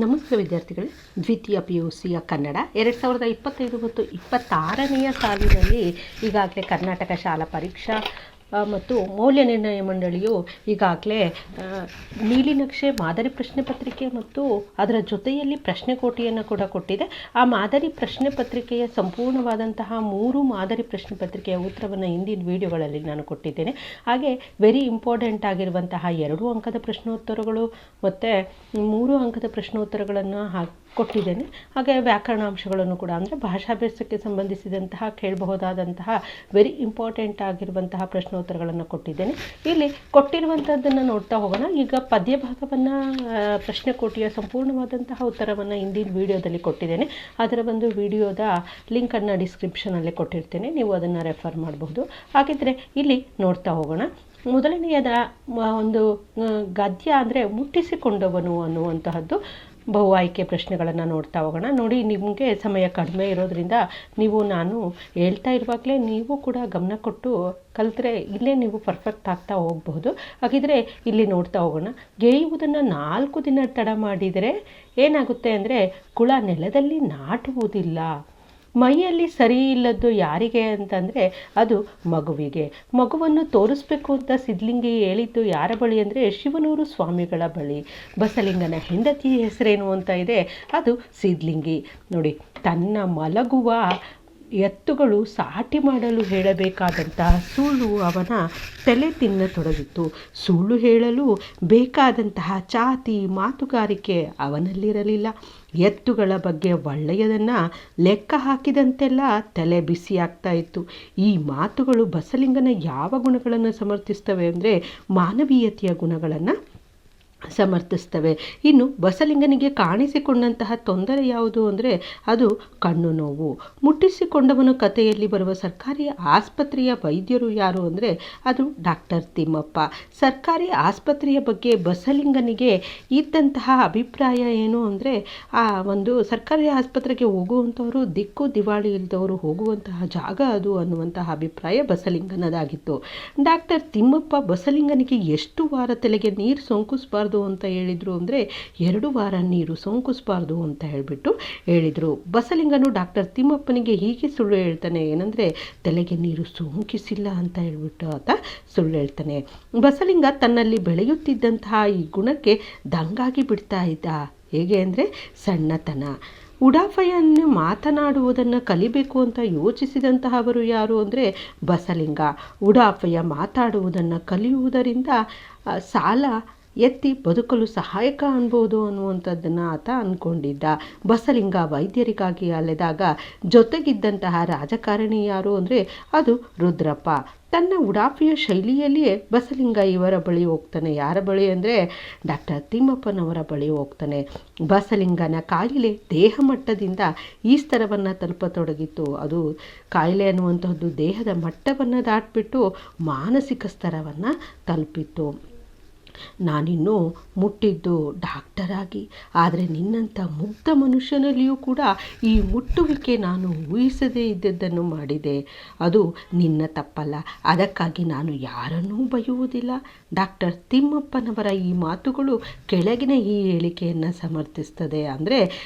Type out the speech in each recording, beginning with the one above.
ನಮಸ್ಕಾರ ವಿದ್ಯಾರ್ಥಿಗಳೇ, ದ್ವಿತೀಯ PUCಯ ಕನ್ನಡ 2025 ಮತ್ತು 26ನೇ ಸಾಲಿನಲ್ಲಿ ಈಗಾಗಲೇ ಕರ್ನಾಟಕ ಶಾಲಾ ಪರೀಕ್ಷಾ ಮತ್ತು ಮೌಲ್ಯ ನಿರ್ಣಯ ಮಂಡಳಿಯು ಈಗಾಗಲೇ ನೀಲಿನಕ್ಷೆ ಮಾದರಿ ಪ್ರಶ್ನೆ ಪತ್ರಿಕೆ ಮತ್ತು ಅದರ ಜೊತೆಯಲ್ಲಿ ಪ್ರಶ್ನೆಕೋಟಿಯನ್ನು ಕೂಡ ಕೊಟ್ಟಿದೆ. ಆ ಮಾದರಿ ಪ್ರಶ್ನೆ ಪತ್ರಿಕೆಯ ಸಂಪೂರ್ಣವಾದಂತಹ 3 ಮಾದರಿ ಪ್ರಶ್ನೆ ಪತ್ರಿಕೆಯ ಉತ್ತರವನ್ನು ಹಿಂದಿನ ವಿಡಿಯೋಗಳಲ್ಲಿ ನಾನು ಕೊಟ್ಟಿದ್ದೇನೆ. ಹಾಗೆ ವೆರಿ ಇಂಪಾರ್ಟೆಂಟ್ ಆಗಿರುವಂತಹ 2 ಅಂಕದ ಪ್ರಶ್ನೋತ್ತರಗಳು ಮತ್ತು 3 ಅಂಕದ ಪ್ರಶ್ನೋತ್ತರಗಳನ್ನು ಕೊಟ್ಟಿದ್ದೇನೆ. ಹಾಗೆ ವ್ಯಾಕರಣಾಂಶಗಳನ್ನು ಕೂಡ ಅಂದರೆ ಭಾಷಾಭ್ಯಾಸಕ್ಕೆ ಸಂಬಂಧಿಸಿದಂತಹ ಕೇಳಬಹುದಾದಂತಹ ವೆರಿ ಇಂಪಾರ್ಟೆಂಟ್ ಆಗಿರುವಂತಹ ಪ್ರಶ್ನೋತ್ತರಗಳನ್ನು ಕೊಟ್ಟಿದ್ದೇನೆ. ಇಲ್ಲಿ ಕೊಟ್ಟಿರುವಂಥದ್ದನ್ನು ನೋಡ್ತಾ ಹೋಗೋಣ. ಈಗ ಪದ್ಯ ಭಾಗವನ್ನು ಪ್ರಶ್ನೆಕೋಟಿಯ ಸಂಪೂರ್ಣವಾದಂತಹ ಉತ್ತರವನ್ನು ಹಿಂದಿನ ವಿಡಿಯೋದಲ್ಲಿ ಕೊಟ್ಟಿದ್ದೇನೆ. ಅದರ ಒಂದು ವಿಡಿಯೋದ ಲಿಂಕನ್ನು ಡಿಸ್ಕ್ರಿಪ್ಷನಲ್ಲಿ ಕೊಟ್ಟಿರ್ತೇನೆ, ನೀವು ಅದನ್ನು ರೆಫರ್ ಮಾಡಬಹುದು. ಹಾಗಿದ್ದರೆ ಇಲ್ಲಿ ನೋಡ್ತಾ ಹೋಗೋಣ. ಮೊದಲನೆಯದ ಒಂದು ಗದ್ಯ ಅಂದರೆ ಮುಟ್ಟಿಸಿಕೊಂಡವನು ಅನ್ನುವಂತಹದ್ದು ಬಹು ಆಯ್ಕೆ ಪ್ರಶ್ನೆಗಳನ್ನು ನೋಡ್ತಾ ಹೋಗೋಣ. ನೋಡಿ, ನಿಮಗೆ ಸಮಯ ಕಡಿಮೆ ಇರೋದ್ರಿಂದ ನಾನು ಹೇಳ್ತಾ ಇರುವಾಗಲೇ ನೀವು ಕೂಡ ಗಮನ ಕೊಟ್ಟು ಕಲಿತ್ರೆ ಇಲ್ಲೇ ನೀವು ಪರ್ಫೆಕ್ಟ್ ಆಗ್ತಾ ಹೋಗಬಹುದು. ಹಾಗಿದ್ರೆ ಇಲ್ಲಿ ನೋಡ್ತಾ ಹೋಗೋಣ. ಗೇಯುವುದನ್ನು 4 ದಿನ ತಡ ಮಾಡಿದರೆ ಏನಾಗುತ್ತೆ ಅಂದರೆ ಕುಳ ನೆಲದಲ್ಲಿ ನಾಟುವುದಿಲ್ಲ. ಮೈಯಲ್ಲಿ ಸರಿ ಇಲ್ಲದ್ದು ಯಾರಿಗೆ ಅಂತಂದರೆ ಅದು ಮಗುವಿಗೆ. ಮಗುವನ್ನು ತೋರಿಸ್ಬೇಕು ಅಂತ ಸಿದ್ಧಲಿಂಗಿ ಹೇಳಿದ್ದು ಯಾರ ಬಳಿ ಅಂದರೆ ಶಿವನೂರು ಸ್ವಾಮಿಗಳ ಬಳಿ. ಬಸಲಿಂಗನ ಹೆಂಡತಿ ಹೆಸರೇನು ಅಂತ ಇದೆ, ಅದು ಸಿದ್ಧಲಿಂಗಿ. ನೋಡಿ, ತನ್ನ ಮಲಗುವ ಎತ್ತುಗಳು ಸಾಟಿ ಮಾಡಲು ಹೇಳಬೇಕಾದಂತಹ ಸುಳ್ಳು ಅವನ ತಲೆ ತಿನ್ನತೊಡಗಿತ್ತು. ಸುಳ್ಳು ಹೇಳಲು ಬೇಕಾದಂತಹ ಚಾತಿ ಮಾತುಗಾರಿಕೆ ಅವನಲ್ಲಿರಲಿಲ್ಲ. ಎತ್ತುಗಳ ಬಗ್ಗೆ ಒಳ್ಳೆಯದನ್ನು ಲೆಕ್ಕ ಹಾಕಿದಂತೆಲ್ಲ ತಲೆ ಬಿಸಿಯಾಗ್ತಾ ಇತ್ತು. ಈ ಮಾತುಗಳು ಬಸಲಿಂಗನ ಯಾವ ಗುಣಗಳನ್ನು ಸಮರ್ಥಿಸ್ತವೆ ಅಂದರೆ ಮಾನವೀಯತೆಯ ಗುಣಗಳನ್ನು ಸಮರ್ಥಿಸ್ತವೆ. ಇನ್ನು ಬಸಲಿಂಗನಿಗೆ ಕಾಣಿಸಿಕೊಂಡಂತಹ ತೊಂದರೆ ಯಾವುದು ಅಂದರೆ ಅದು ಕಣ್ಣು ನೋವು. ಮುಟ್ಟಿಸಿಕೊಂಡವನು ಕಥೆಯಲ್ಲಿ ಬರುವ ಸರ್ಕಾರಿ ಆಸ್ಪತ್ರೆಯ ವೈದ್ಯರು ಯಾರು ಅಂದರೆ ಅದು ಡಾಕ್ಟರ್ ತಿಮ್ಮಪ್ಪ. ಸರ್ಕಾರಿ ಆಸ್ಪತ್ರೆಯ ಬಗ್ಗೆ ಬಸಲಿಂಗನಿಗೆ ಇದ್ದಂತಹ ಅಭಿಪ್ರಾಯ ಏನು ಅಂದರೆ ಆ ಒಂದು ಸರ್ಕಾರಿ ಆಸ್ಪತ್ರೆಗೆ ಹೋಗುವಂಥವರು ದಿಕ್ಕು ದಿವಾಳಿ ಇಲ್ಲದವರು ಹೋಗುವಂತಹ ಜಾಗ ಅದು ಅನ್ನುವಂತಹ ಅಭಿಪ್ರಾಯ ಬಸಲಿಂಗನದಾಗಿತ್ತು. ಡಾಕ್ಟರ್ ತಿಮ್ಮಪ್ಪ ಬಸಲಿಂಗನಿಗೆ ಎಷ್ಟು ವಾರ ತಲೆಗೆ ನೀರು ಸೋಂಕಿಸಬಾರ್ದು ಅಂತ ಹೇಳಿದರು ಅಂದರೆ 2 ವಾರ ನೀರು ಸೋಂಕಿಸಬಾರ್ದು ಅಂತ ಹೇಳಿದರು. ಬಸಲಿಂಗನು ಡಾಕ್ಟರ್ ತಿಮ್ಮಪ್ಪನಿಗೆ ಹೀಗೆ ಸುಳ್ಳು ಹೇಳ್ತಾನೆ, ಏನಂದರೆ ತಲೆಗೆ ನೀರು ಸೋಂಕಿಸಿಲ್ಲ ಅಂತ ಹೇಳ್ಬಿಟ್ಟು ಆತ ಸುಳ್ಳು ಹೇಳ್ತಾನೆ. ಬಸಲಿಂಗ ತನ್ನಲ್ಲಿ ಬೆಳೆಯುತ್ತಿದ್ದಂತಹ ಈ ಗುಣಕ್ಕೆ ದಂಗಾಗಿ ಬಿಡ್ತಾ ಇದ್ದ. ಹೇಗೆ ಅಂದರೆ ಸಣ್ಣತನ. ಉಡಾಫೆಯನ್ನು ಮಾತನಾಡುವುದನ್ನು ಕಲಿಬೇಕು ಅಂತ ಯೋಚಿಸಿದಂತಹವರು ಯಾರು ಅಂದರೆ ಬಸಲಿಂಗ. ಉಡಾಫೆಯ ಮಾತಾಡುವುದನ್ನು ಕಲಿಯುವುದರಿಂದ ಸಾಲ ಎತ್ತಿ ಬದುಕಲು ಸಹಾಯಕ ಅನ್ಬೋದು ಅನ್ನುವಂಥದ್ದನ್ನು ಆತ ಅಂದ್ಕೊಂಡಿದ್ದ. ಬಸಲಿಂಗ ವೈದ್ಯರಿಗಾಗಿ ಅಲೆದಾಗ ಜೊತೆಗಿದ್ದಂತಹ ರಾಜಕಾರಣಿ ಯಾರು ಅಂದರೆ ಅದು ರುದ್ರಪ್ಪ. ತನ್ನ ಉಡಾಫೆಯ ಶೈಲಿಯಲ್ಲಿಯೇ ಬಸಲಿಂಗ ಇವರ ಬಳಿ ಹೋಗ್ತಾನೆ. ಯಾರ ಬಳಿ ಅಂದರೆ ಡಾಕ್ಟರ್ ತಿಮ್ಮಪ್ಪನವರ ಬಳಿ ಹೋಗ್ತಾನೆ. ಬಸಲಿಂಗನ ಕಾಯಿಲೆ ದೇಹ ಮಟ್ಟದಿಂದ ಈ ಸ್ತರವನ್ನು ತಲುಪತೊಡಗಿತ್ತು. ಅದು ಕಾಯಿಲೆ ಅನ್ನುವಂಥದ್ದು ದೇಹದ ಮಟ್ಟವನ್ನು ದಾಟಿಬಿಟ್ಟು ಮಾನಸಿಕ ಸ್ತರವನ್ನು ತಲುಪಿತ್ತು. ನಾನಿನ್ನೂ ಮುಟ್ಟಿದ್ದು ಡಾಕ್ಟರ್ ಆಗಿ, ಆದರೆ ನಿನ್ನಂಥ ಮುಗ್ಧ ಮನುಷ್ಯನಲ್ಲಿಯೂ ಕೂಡ ಈ ಮುಟ್ಟುವಿಕೆ ನಾನು ಊಹಿಸದೇ ಇದ್ದದ್ದನ್ನು ಮಾಡಿದೆ. ಅದು ನಿನ್ನ ತಪ್ಪಲ್ಲ, ಅದಕ್ಕಾಗಿ ನಾನು ಯಾರನ್ನೂ ಬೈಯುವುದಿಲ್ಲ. ಡಾಕ್ಟರ್ ತಿಮ್ಮಪ್ಪನವರ ಈ ಮಾತುಗಳು ಕೆಳಗಿನ ಈ ಹೇಳಿಕೆಯನ್ನು ಸಮರ್ಥಿಸ್ತದೆ. ಅಂದರೆ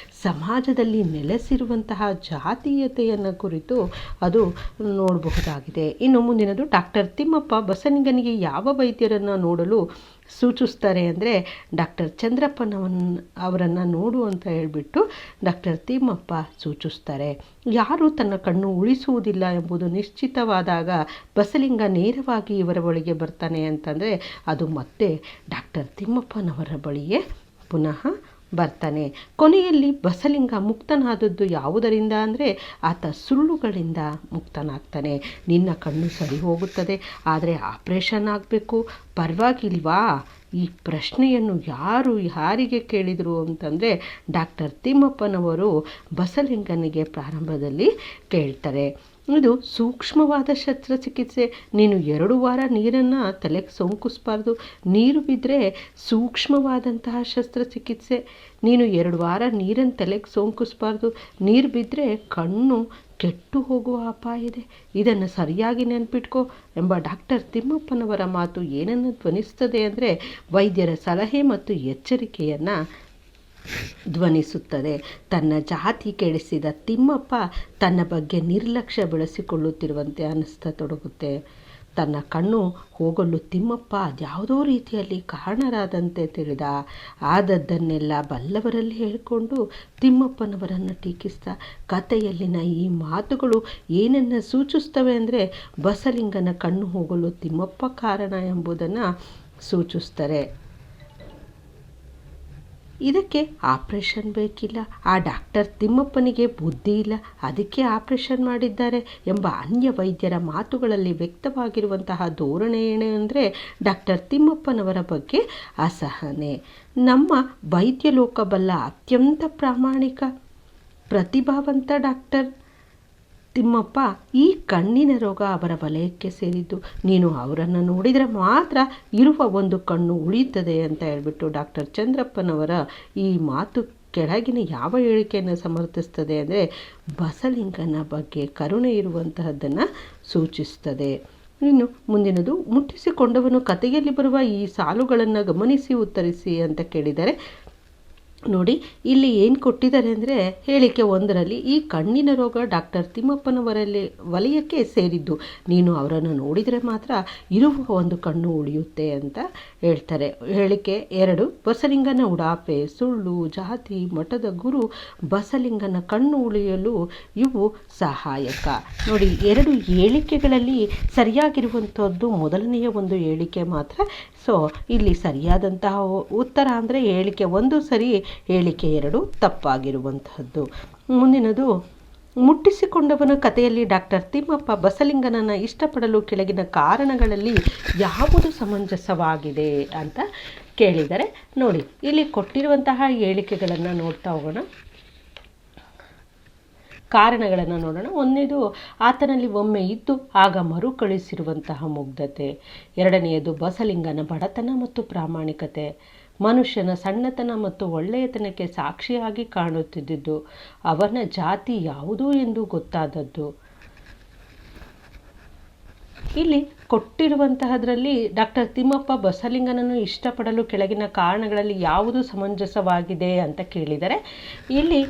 ಸಮಾಜದಲ್ಲಿ ನೆಲೆಸಿರುವಂತಹ ಜಾತೀಯತೆಯನ್ನು ಕುರಿತು ಅದು ನೋಡಬಹುದಾಗಿದೆ. ಇನ್ನು ಮುಂದಿನದು, ಡಾಕ್ಟರ್ ತಿಮ್ಮಪ್ಪ ಬಸಲಿಂಗನಿಗೆ ಯಾವ ವೈದ್ಯರನ್ನು ನೋಡಲು ಸೂಚಿಸ್ತಾರೆ ಅಂದರೆ ಡಾಕ್ಟರ್ ಅವರನ್ನು ನೋಡು ಅಂತ ಹೇಳಿಬಿಟ್ಟು ಡಾಕ್ಟರ್ ತಿಮ್ಮಪ್ಪ ಸೂಚಿಸ್ತಾರೆ. ಯಾರು ತನ್ನ ಕಣ್ಣು ಉಳಿಸುವುದಿಲ್ಲ ಎಂಬುದು ನಿಶ್ಚಿತವಾದಾಗ ಬಸಲಿಂಗ ನೇರವಾಗಿ ಇವರ ಬಳಿಗೆ ಬರ್ತಾನೆ ಅಂತಂದರೆ ಅದು ಮತ್ತೆ ಡಾಕ್ಟರ್ ತಿಮ್ಮಪ್ಪನವರ ಬಳಿಯೇ ಪುನಃ ಬರ್ತಾನೆ. ಕೊನೆಯಲ್ಲಿ ಬಸಲಿಂಗ ಮುಕ್ತನಾದದ್ದು ಯಾವುದರಿಂದ ಅಂದರೆ ಆತ ಸುಳ್ಳುಗಳಿಂದ ಮುಕ್ತನಾಗ್ತಾನೆ. ನಿನ್ನ ಕಣ್ಣು ಸರಿ ಹೋಗುತ್ತದೆ, ಆದರೆ ಆಪ್ರೇಷನ್ ಆಗಬೇಕು, ಪರವಾಗಿಲ್ವಾ? ಈ ಪ್ರಶ್ನೆಯನ್ನು ಯಾರಿಗೆ ಕೇಳಿದರು ಅಂತಂದರೆ ಡಾಕ್ಟರ್ ತಿಮ್ಮಪ್ಪನವರು ಬಸಲಿಂಗನಿಗೆ ಪ್ರಾರಂಭದಲ್ಲಿ ಕೇಳ್ತಾರೆ. ಇದು ಸೂಕ್ಷ್ಮವಾದ ಶಸ್ತ್ರಚಿಕಿತ್ಸೆ. ನೀನು 2 ವಾರ ನೀರನ್ನು ತಲೆಗೆ ಸೋಂಕಿಸಬಾರ್ದು. ನೀರು ಬಿದ್ದರೆ ಸೂಕ್ಷ್ಮವಾದಂತಹ ಶಸ್ತ್ರಚಿಕಿತ್ಸೆ. ನೀನು 2 ವಾರ ನೀರನ್ನು ತಲೆಗೆ ಸೋಂಕಿಸಬಾರ್ದು. ನೀರು ಬಿದ್ದರೆ ಕಣ್ಣು ಕೆಟ್ಟು ಹೋಗುವ ಅಪಾಯ ಇದೆ. ಇದನ್ನು ಸರಿಯಾಗಿ ನೆನಪಿಟ್ಕೋ ಎಂಬ ಡಾಕ್ಟರ್ ತಿಮ್ಮಪ್ಪನವರ ಮಾತು ಏನನ್ನು ಧ್ವನಿಸ್ತದೆ ಅಂದರೆ ವೈದ್ಯರ ಸಲಹೆ ಮತ್ತು ಎಚ್ಚರಿಕೆಯನ್ನು ಧ್ವನಿಸುತ್ತದೆ. ತನ್ನ ಜಾತಿ ಕೆಡಿಸಿದ ತಿಮ್ಮಪ್ಪ ತನ್ನ ಬಗ್ಗೆ ನಿರ್ಲಕ್ಷ್ಯ ಬೆಳೆಸಿಕೊಳ್ಳುತ್ತಿರುವಂತೆ ಅನಿಸ್ತತೊಡಗುತ್ತೆ. ತನ್ನ ಕಣ್ಣು ಹೋಗಲು ತಿಮ್ಮಪ್ಪ ಅದ್ಯಾವುದೋ ರೀತಿಯಲ್ಲಿ ಕಾರಣರಾದಂತೆ ತಿಳಿದ. ಆದದ್ದನ್ನೆಲ್ಲ ಬಲ್ಲವರಲ್ಲಿ ಹೇಳಿಕೊಂಡು ತಿಮ್ಮಪ್ಪನವರನ್ನು ಟೀಕಿಸ್ತಾ ಕಥೆಯಲ್ಲಿನ ಈ ಮಾತುಗಳು ಏನನ್ನು ಸೂಚಿಸ್ತವೆ ಅಂದರೆ ಬಸಲಿಂಗನ ಕಣ್ಣು ಹೋಗಲು ತಿಮ್ಮಪ್ಪ ಕಾರಣ ಎಂಬುದನ್ನು ಸೂಚಿಸ್ತಾರೆ. ಇದಕ್ಕೆ ಆಪ್ರೇಷನ್ ಬೇಕಿಲ್ಲ, ಆ ಡಾಕ್ಟರ್ ತಿಮ್ಮಪ್ಪನಿಗೆ ಬುದ್ಧಿ ಇಲ್ಲ, ಅದಕ್ಕೆ ಆಪ್ರೇಷನ್ ಮಾಡಿದ್ದಾರೆ ಎಂಬ ಅನ್ಯ ವೈದ್ಯರ ಮಾತುಗಳಲ್ಲಿ ವ್ಯಕ್ತವಾಗಿರುವಂತಹ ಧೋರಣೆ ಏನೆಂದರೆ ಡಾಕ್ಟರ್ ತಿಮ್ಮಪ್ಪನವರ ಬಗ್ಗೆ ಅಸಹನೆ. ನಮ್ಮ ವೈದ್ಯ ಲೋಕ ಬಲ್ಲ ಅತ್ಯಂತ ಪ್ರಾಮಾಣಿಕ ಪ್ರತಿಭಾವಂತ ಡಾಕ್ಟರ್ ತಿಮ್ಮಪ್ಪ ಈ ಕಣ್ಣಿನ ರೋಗ ಅವರ ವಲಯಕ್ಕೆ ಸೇರಿದ್ದು. ನೀನು ಅವರನ್ನು ನೋಡಿದರೆ ಮಾತ್ರ ಇರುವ ಒಂದು ಕಣ್ಣು ಉಳಿಯುತ್ತದೆ ಅಂತ ಹೇಳ್ಬಿಟ್ಟು ಡಾಕ್ಟರ್ ಚಂದ್ರಪ್ಪನವರ ಈ ಮಾತು ಕೆಳಗಿನ ಯಾವ ಹೇಳಿಕೆಯನ್ನು ಸಮರ್ಥಿಸ್ತದೆ ಅಂದರೆ ಬಸಲಿಂಗನ ಬಗ್ಗೆ ಕರುಣೆ ಇರುವಂತಹದ್ದನ್ನು ಸೂಚಿಸ್ತದೆ. ಇನ್ನು ಮುಂದಿನದು, ಮುಟ್ಟಿಸಿಕೊಂಡವನು ಕಥೆಯಲ್ಲಿ ಬರುವ ಈ ಸಾಲುಗಳನ್ನು ಗಮನಿಸಿ ಉತ್ತರಿಸಿ ಅಂತ ಕೇಳಿದರೆ ನೋಡಿ, ಇಲ್ಲಿ ಏನು ಕೊಟ್ಟಿದ್ದಾರೆ ಅಂದರೆ ಹೇಳಿಕೆ 1ರಲ್ಲಿ ಈ ಕಣ್ಣಿನ ರೋಗ ಡಾಕ್ಟರ್ ತಿಮ್ಮಪ್ಪನವರಲ್ಲಿ ವಲಯಕ್ಕೆ ಸೇರಿದ್ದು, ನೀನು ಅವರನ್ನು ನೋಡಿದರೆ ಮಾತ್ರ ಇರುವ ಒಂದು ಕಣ್ಣು ಉಳಿಯುತ್ತೆ ಅಂತ ಹೇಳ್ತಾರೆ. ಹೇಳಿಕೆ 2, ಬಸಲಿಂಗನ ಉಡಾಪೆ, ಸುಳ್ಳು, ಜಾತಿ, ಮಠದ ಗುರು ಬಸಲಿಂಗನ ಕಣ್ಣು ಉಳಿಯಲು ಇವು ಸಹಾಯಕ. ನೋಡಿ, 2 ಹೇಳಿಕೆಗಳಲ್ಲಿ ಸರಿಯಾಗಿರುವಂಥದ್ದು ಮೊದಲನೆಯ ಒಂದು ಹೇಳಿಕೆ ಮಾತ್ರ. ಸೊ ಇಲ್ಲಿ ಸರಿಯಾದಂತಹ ಉತ್ತರ ಅಂದರೆ ಹೇಳಿಕೆ 1 ಸರಿ, ಹೇಳಿಕೆ 2 ತಪ್ಪಾಗಿರುವಂತಹದ್ದು. ಮುಂದಿನದು, ಮುಟ್ಟಿಸಿಕೊಂಡವನ ಕಥೆಯಲ್ಲಿ ಡಾಕ್ಟರ್ ತಿಮ್ಮಪ್ಪ ಬಸಲಿಂಗನನ್ನು ಇಷ್ಟಪಡಲು ಕೆಳಗಿನ ಕಾರಣಗಳಲ್ಲಿ ಯಾವುದು ಸಮಂಜಸವಾಗಿದೆ ಅಂತ ಕೇಳಿದರೆ ನೋಡಿ, ಇಲ್ಲಿ ಕೊಟ್ಟಿರುವಂತಹ ಹೇಳಿಕೆಗಳನ್ನು ನೋಡ್ತಾ ಹೋಗೋಣ, ಕಾರಣಗಳನ್ನು ನೋಡೋಣ. 1ನೇದು, ಆತನಲ್ಲಿ ಒಮ್ಮೆ ಇದ್ದು ಆಗ ಮರುಕಳಿಸಿರುವಂತಹ ಮುಗ್ಧತೆ. 2ನೇದು, ಬಸಲಿಂಗನ ಬಡತನ ಮತ್ತು ಪ್ರಾಮಾಣಿಕತೆ, ಮನುಷ್ಯನ ಸಣ್ಣತನ ಮತ್ತು ಒಳ್ಳೆಯತನಕ್ಕೆ ಸಾಕ್ಷಿಯಾಗಿ ಕಾಣುತ್ತಿದ್ದುದು, ಅವನ ಜಾತಿ ಯಾವುದು ಎಂದು ಗೊತ್ತಾದದ್ದು. ಇಲ್ಲಿ ಕೊಟ್ಟಿರುವಂತಹದ್ರಲ್ಲಿ ಡಾಕ್ಟರ್ ತಿಮ್ಮಪ್ಪ ಬಸಲಿಂಗನನ್ನು ಇಷ್ಟಪಡಲು ಕೆಳಗಿನ ಕಾರಣಗಳಲ್ಲಿ ಯಾವುದು ಸಮಂಜಸವಾಗಿದೆ ಅಂತ ಕೇಳಿದರೆ ಇಲ್ಲಿ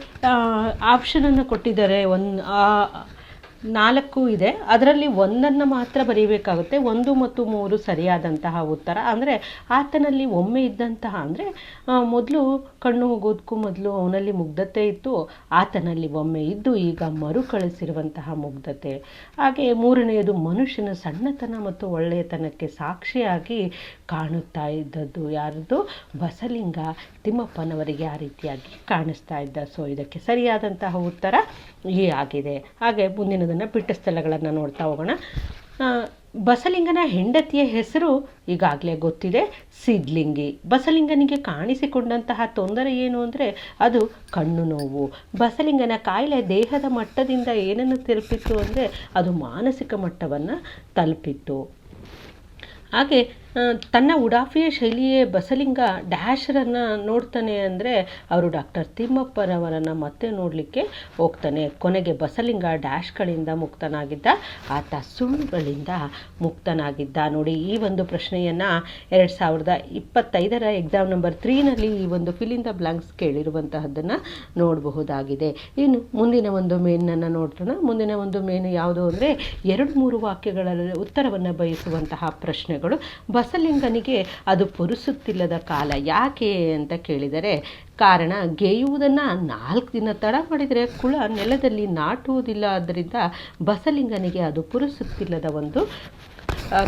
ಆಪ್ಷನನ್ನು ಕೊಟ್ಟಿದ್ದಾರೆ. 4 ಇದೆ, ಅದರಲ್ಲಿ 1 ಮಾತ್ರ ಬರೀಬೇಕಾಗುತ್ತೆ. 1 ಮತ್ತು 3 ಸರಿಯಾದಂತಹ ಉತ್ತರ. ಅಂದರೆ ಆತನಲ್ಲಿ ಒಮ್ಮೆ ಇದ್ದಂತಹ ಅಂದರೆ ಮೊದಲು ಕಣ್ಣು ಹೋಗೋದಕ್ಕೂ ಮೊದಲು ಅವನಲ್ಲಿ ಮುಗ್ಧತೆ ಇತ್ತು, ಆತನಲ್ಲಿ ಒಮ್ಮೆ ಇದ್ದು ಈಗ ಮರುಕಳಿಸಿರುವಂತಹ ಮುಗ್ಧತೆ. ಹಾಗೆ 3ನೇದು, ಮನುಷ್ಯನ ಸಣ್ಣತನ ಮತ್ತು ಒಳ್ಳೆಯತನಕ್ಕೆ ಸಾಕ್ಷಿಯಾಗಿ ಕಾಣುತ್ತಾ ಇದ್ದದ್ದು. ಯಾರದು? ಬಸಲಿಂಗ ತಿಮ್ಮಪ್ಪನವರಿಗೆ ಆ ರೀತಿಯಾಗಿ ಕಾಣಿಸ್ತಾ ಇದ್ದ. ಸೊ ಇದಕ್ಕೆ ಸರಿಯಾದಂತಹ ಉತ್ತರ ಈ ಆಗಿದೆ. ಹಾಗೆ ಮುಂದಿನದನ್ನು ಬಿಟ್ಟ ಸ್ಥಳಗಳನ್ನು ನೋಡ್ತಾ ಹೋಗೋಣ. ಬಸಲಿಂಗನ ಹೆಂಡತಿಯ ಹೆಸರು ಈಗಾಗಲೇ ಗೊತ್ತಿದೆ, ಸಿದ್ಲಿಂಗಿ. ಬಸಲಿಂಗನಿಗೆ ಕಾಣಿಸಿಕೊಂಡಂತಹ ತೊಂದರೆ ಏನು ಅಂದರೆ ಅದು ಕಣ್ಣು ನೋವು. ಬಸಲಿಂಗನ ಕಾಯಿಲೆ ದೇಹದ ಮಟ್ಟದಿಂದ ಏನನ್ನು ತಲುಪಿತ್ತು ಅಂದರೆ ಅದು ಮಾನಸಿಕ ಮಟ್ಟವನ್ನು ತಲುಪಿತ್ತು. ಹಾಗೆ ತನ್ನ ಉಡಾಫಿಯ ಶೈಲಿಯೇ ಬಸಲಿಂಗ ಡ್ಯಾಶರನ್ನು ನೋಡ್ತಾನೆ ಅಂದರೆ ಅವರು ಡಾಕ್ಟರ್ ತಿಮ್ಮಪ್ಪನವರನ್ನು ಮತ್ತೆ ನೋಡಲಿಕ್ಕೆ ಹೋಗ್ತಾನೆ. ಕೊನೆಗೆ ಬಸಲಿಂಗ ಡ್ಯಾಶ್ಗಳಿಂದ ಮುಕ್ತನಾಗಿದ್ದ, ಆತ ಸುಳ್ಳುಗಳಿಂದ ಮುಕ್ತನಾಗಿದ್ದ. ನೋಡಿ, ಈ ಒಂದು ಪ್ರಶ್ನೆಯನ್ನು 2025ರ ಎಕ್ಸಾಮ್ ನಂಬರ್ 3ನಲ್ಲಿ ಈ ಒಂದು ಫಿಲ್ ಇನ್ ದ ಬ್ಲಾಂಕ್ಸ್ ಕೇಳಿರುವಂತಹದ್ದನ್ನು ನೋಡಬಹುದಾಗಿದೆ. ಇನ್ನು ಮುಂದಿನ ಒಂದು ಮೇನನ್ನು ನೋಡೋಣ. ಮುಂದಿನ ಒಂದು ಮೇನು ಯಾವುದು ಅಂದರೆ 2-3 ವಾಕ್ಯಗಳಲ್ಲಿ ಉತ್ತರವನ್ನು ಬಯಸುವಂತಹ ಪ್ರಶ್ನೆಗಳು. ಬಸಲಿಂಗನಿಗೆ ಅದು ಪುರುಸುತ್ತಿಲ್ಲದ ಕಾಲ ಯಾಕೆ ಅಂತ ಕೇಳಿದರೆ ಕಾರಣ, ಗೆಯುವುದನ್ನು 4 ದಿನ ತಡ ಮಾಡಿದರೆ ಕುಳ ನೆಲದಲ್ಲಿ ನಾಟುವುದಿಲ್ಲ. ಆದ್ದರಿಂದ ಬಸಲಿಂಗನಿಗೆ ಅದು ಪುರುಸುತ್ತಿಲ್ಲದ ಒಂದು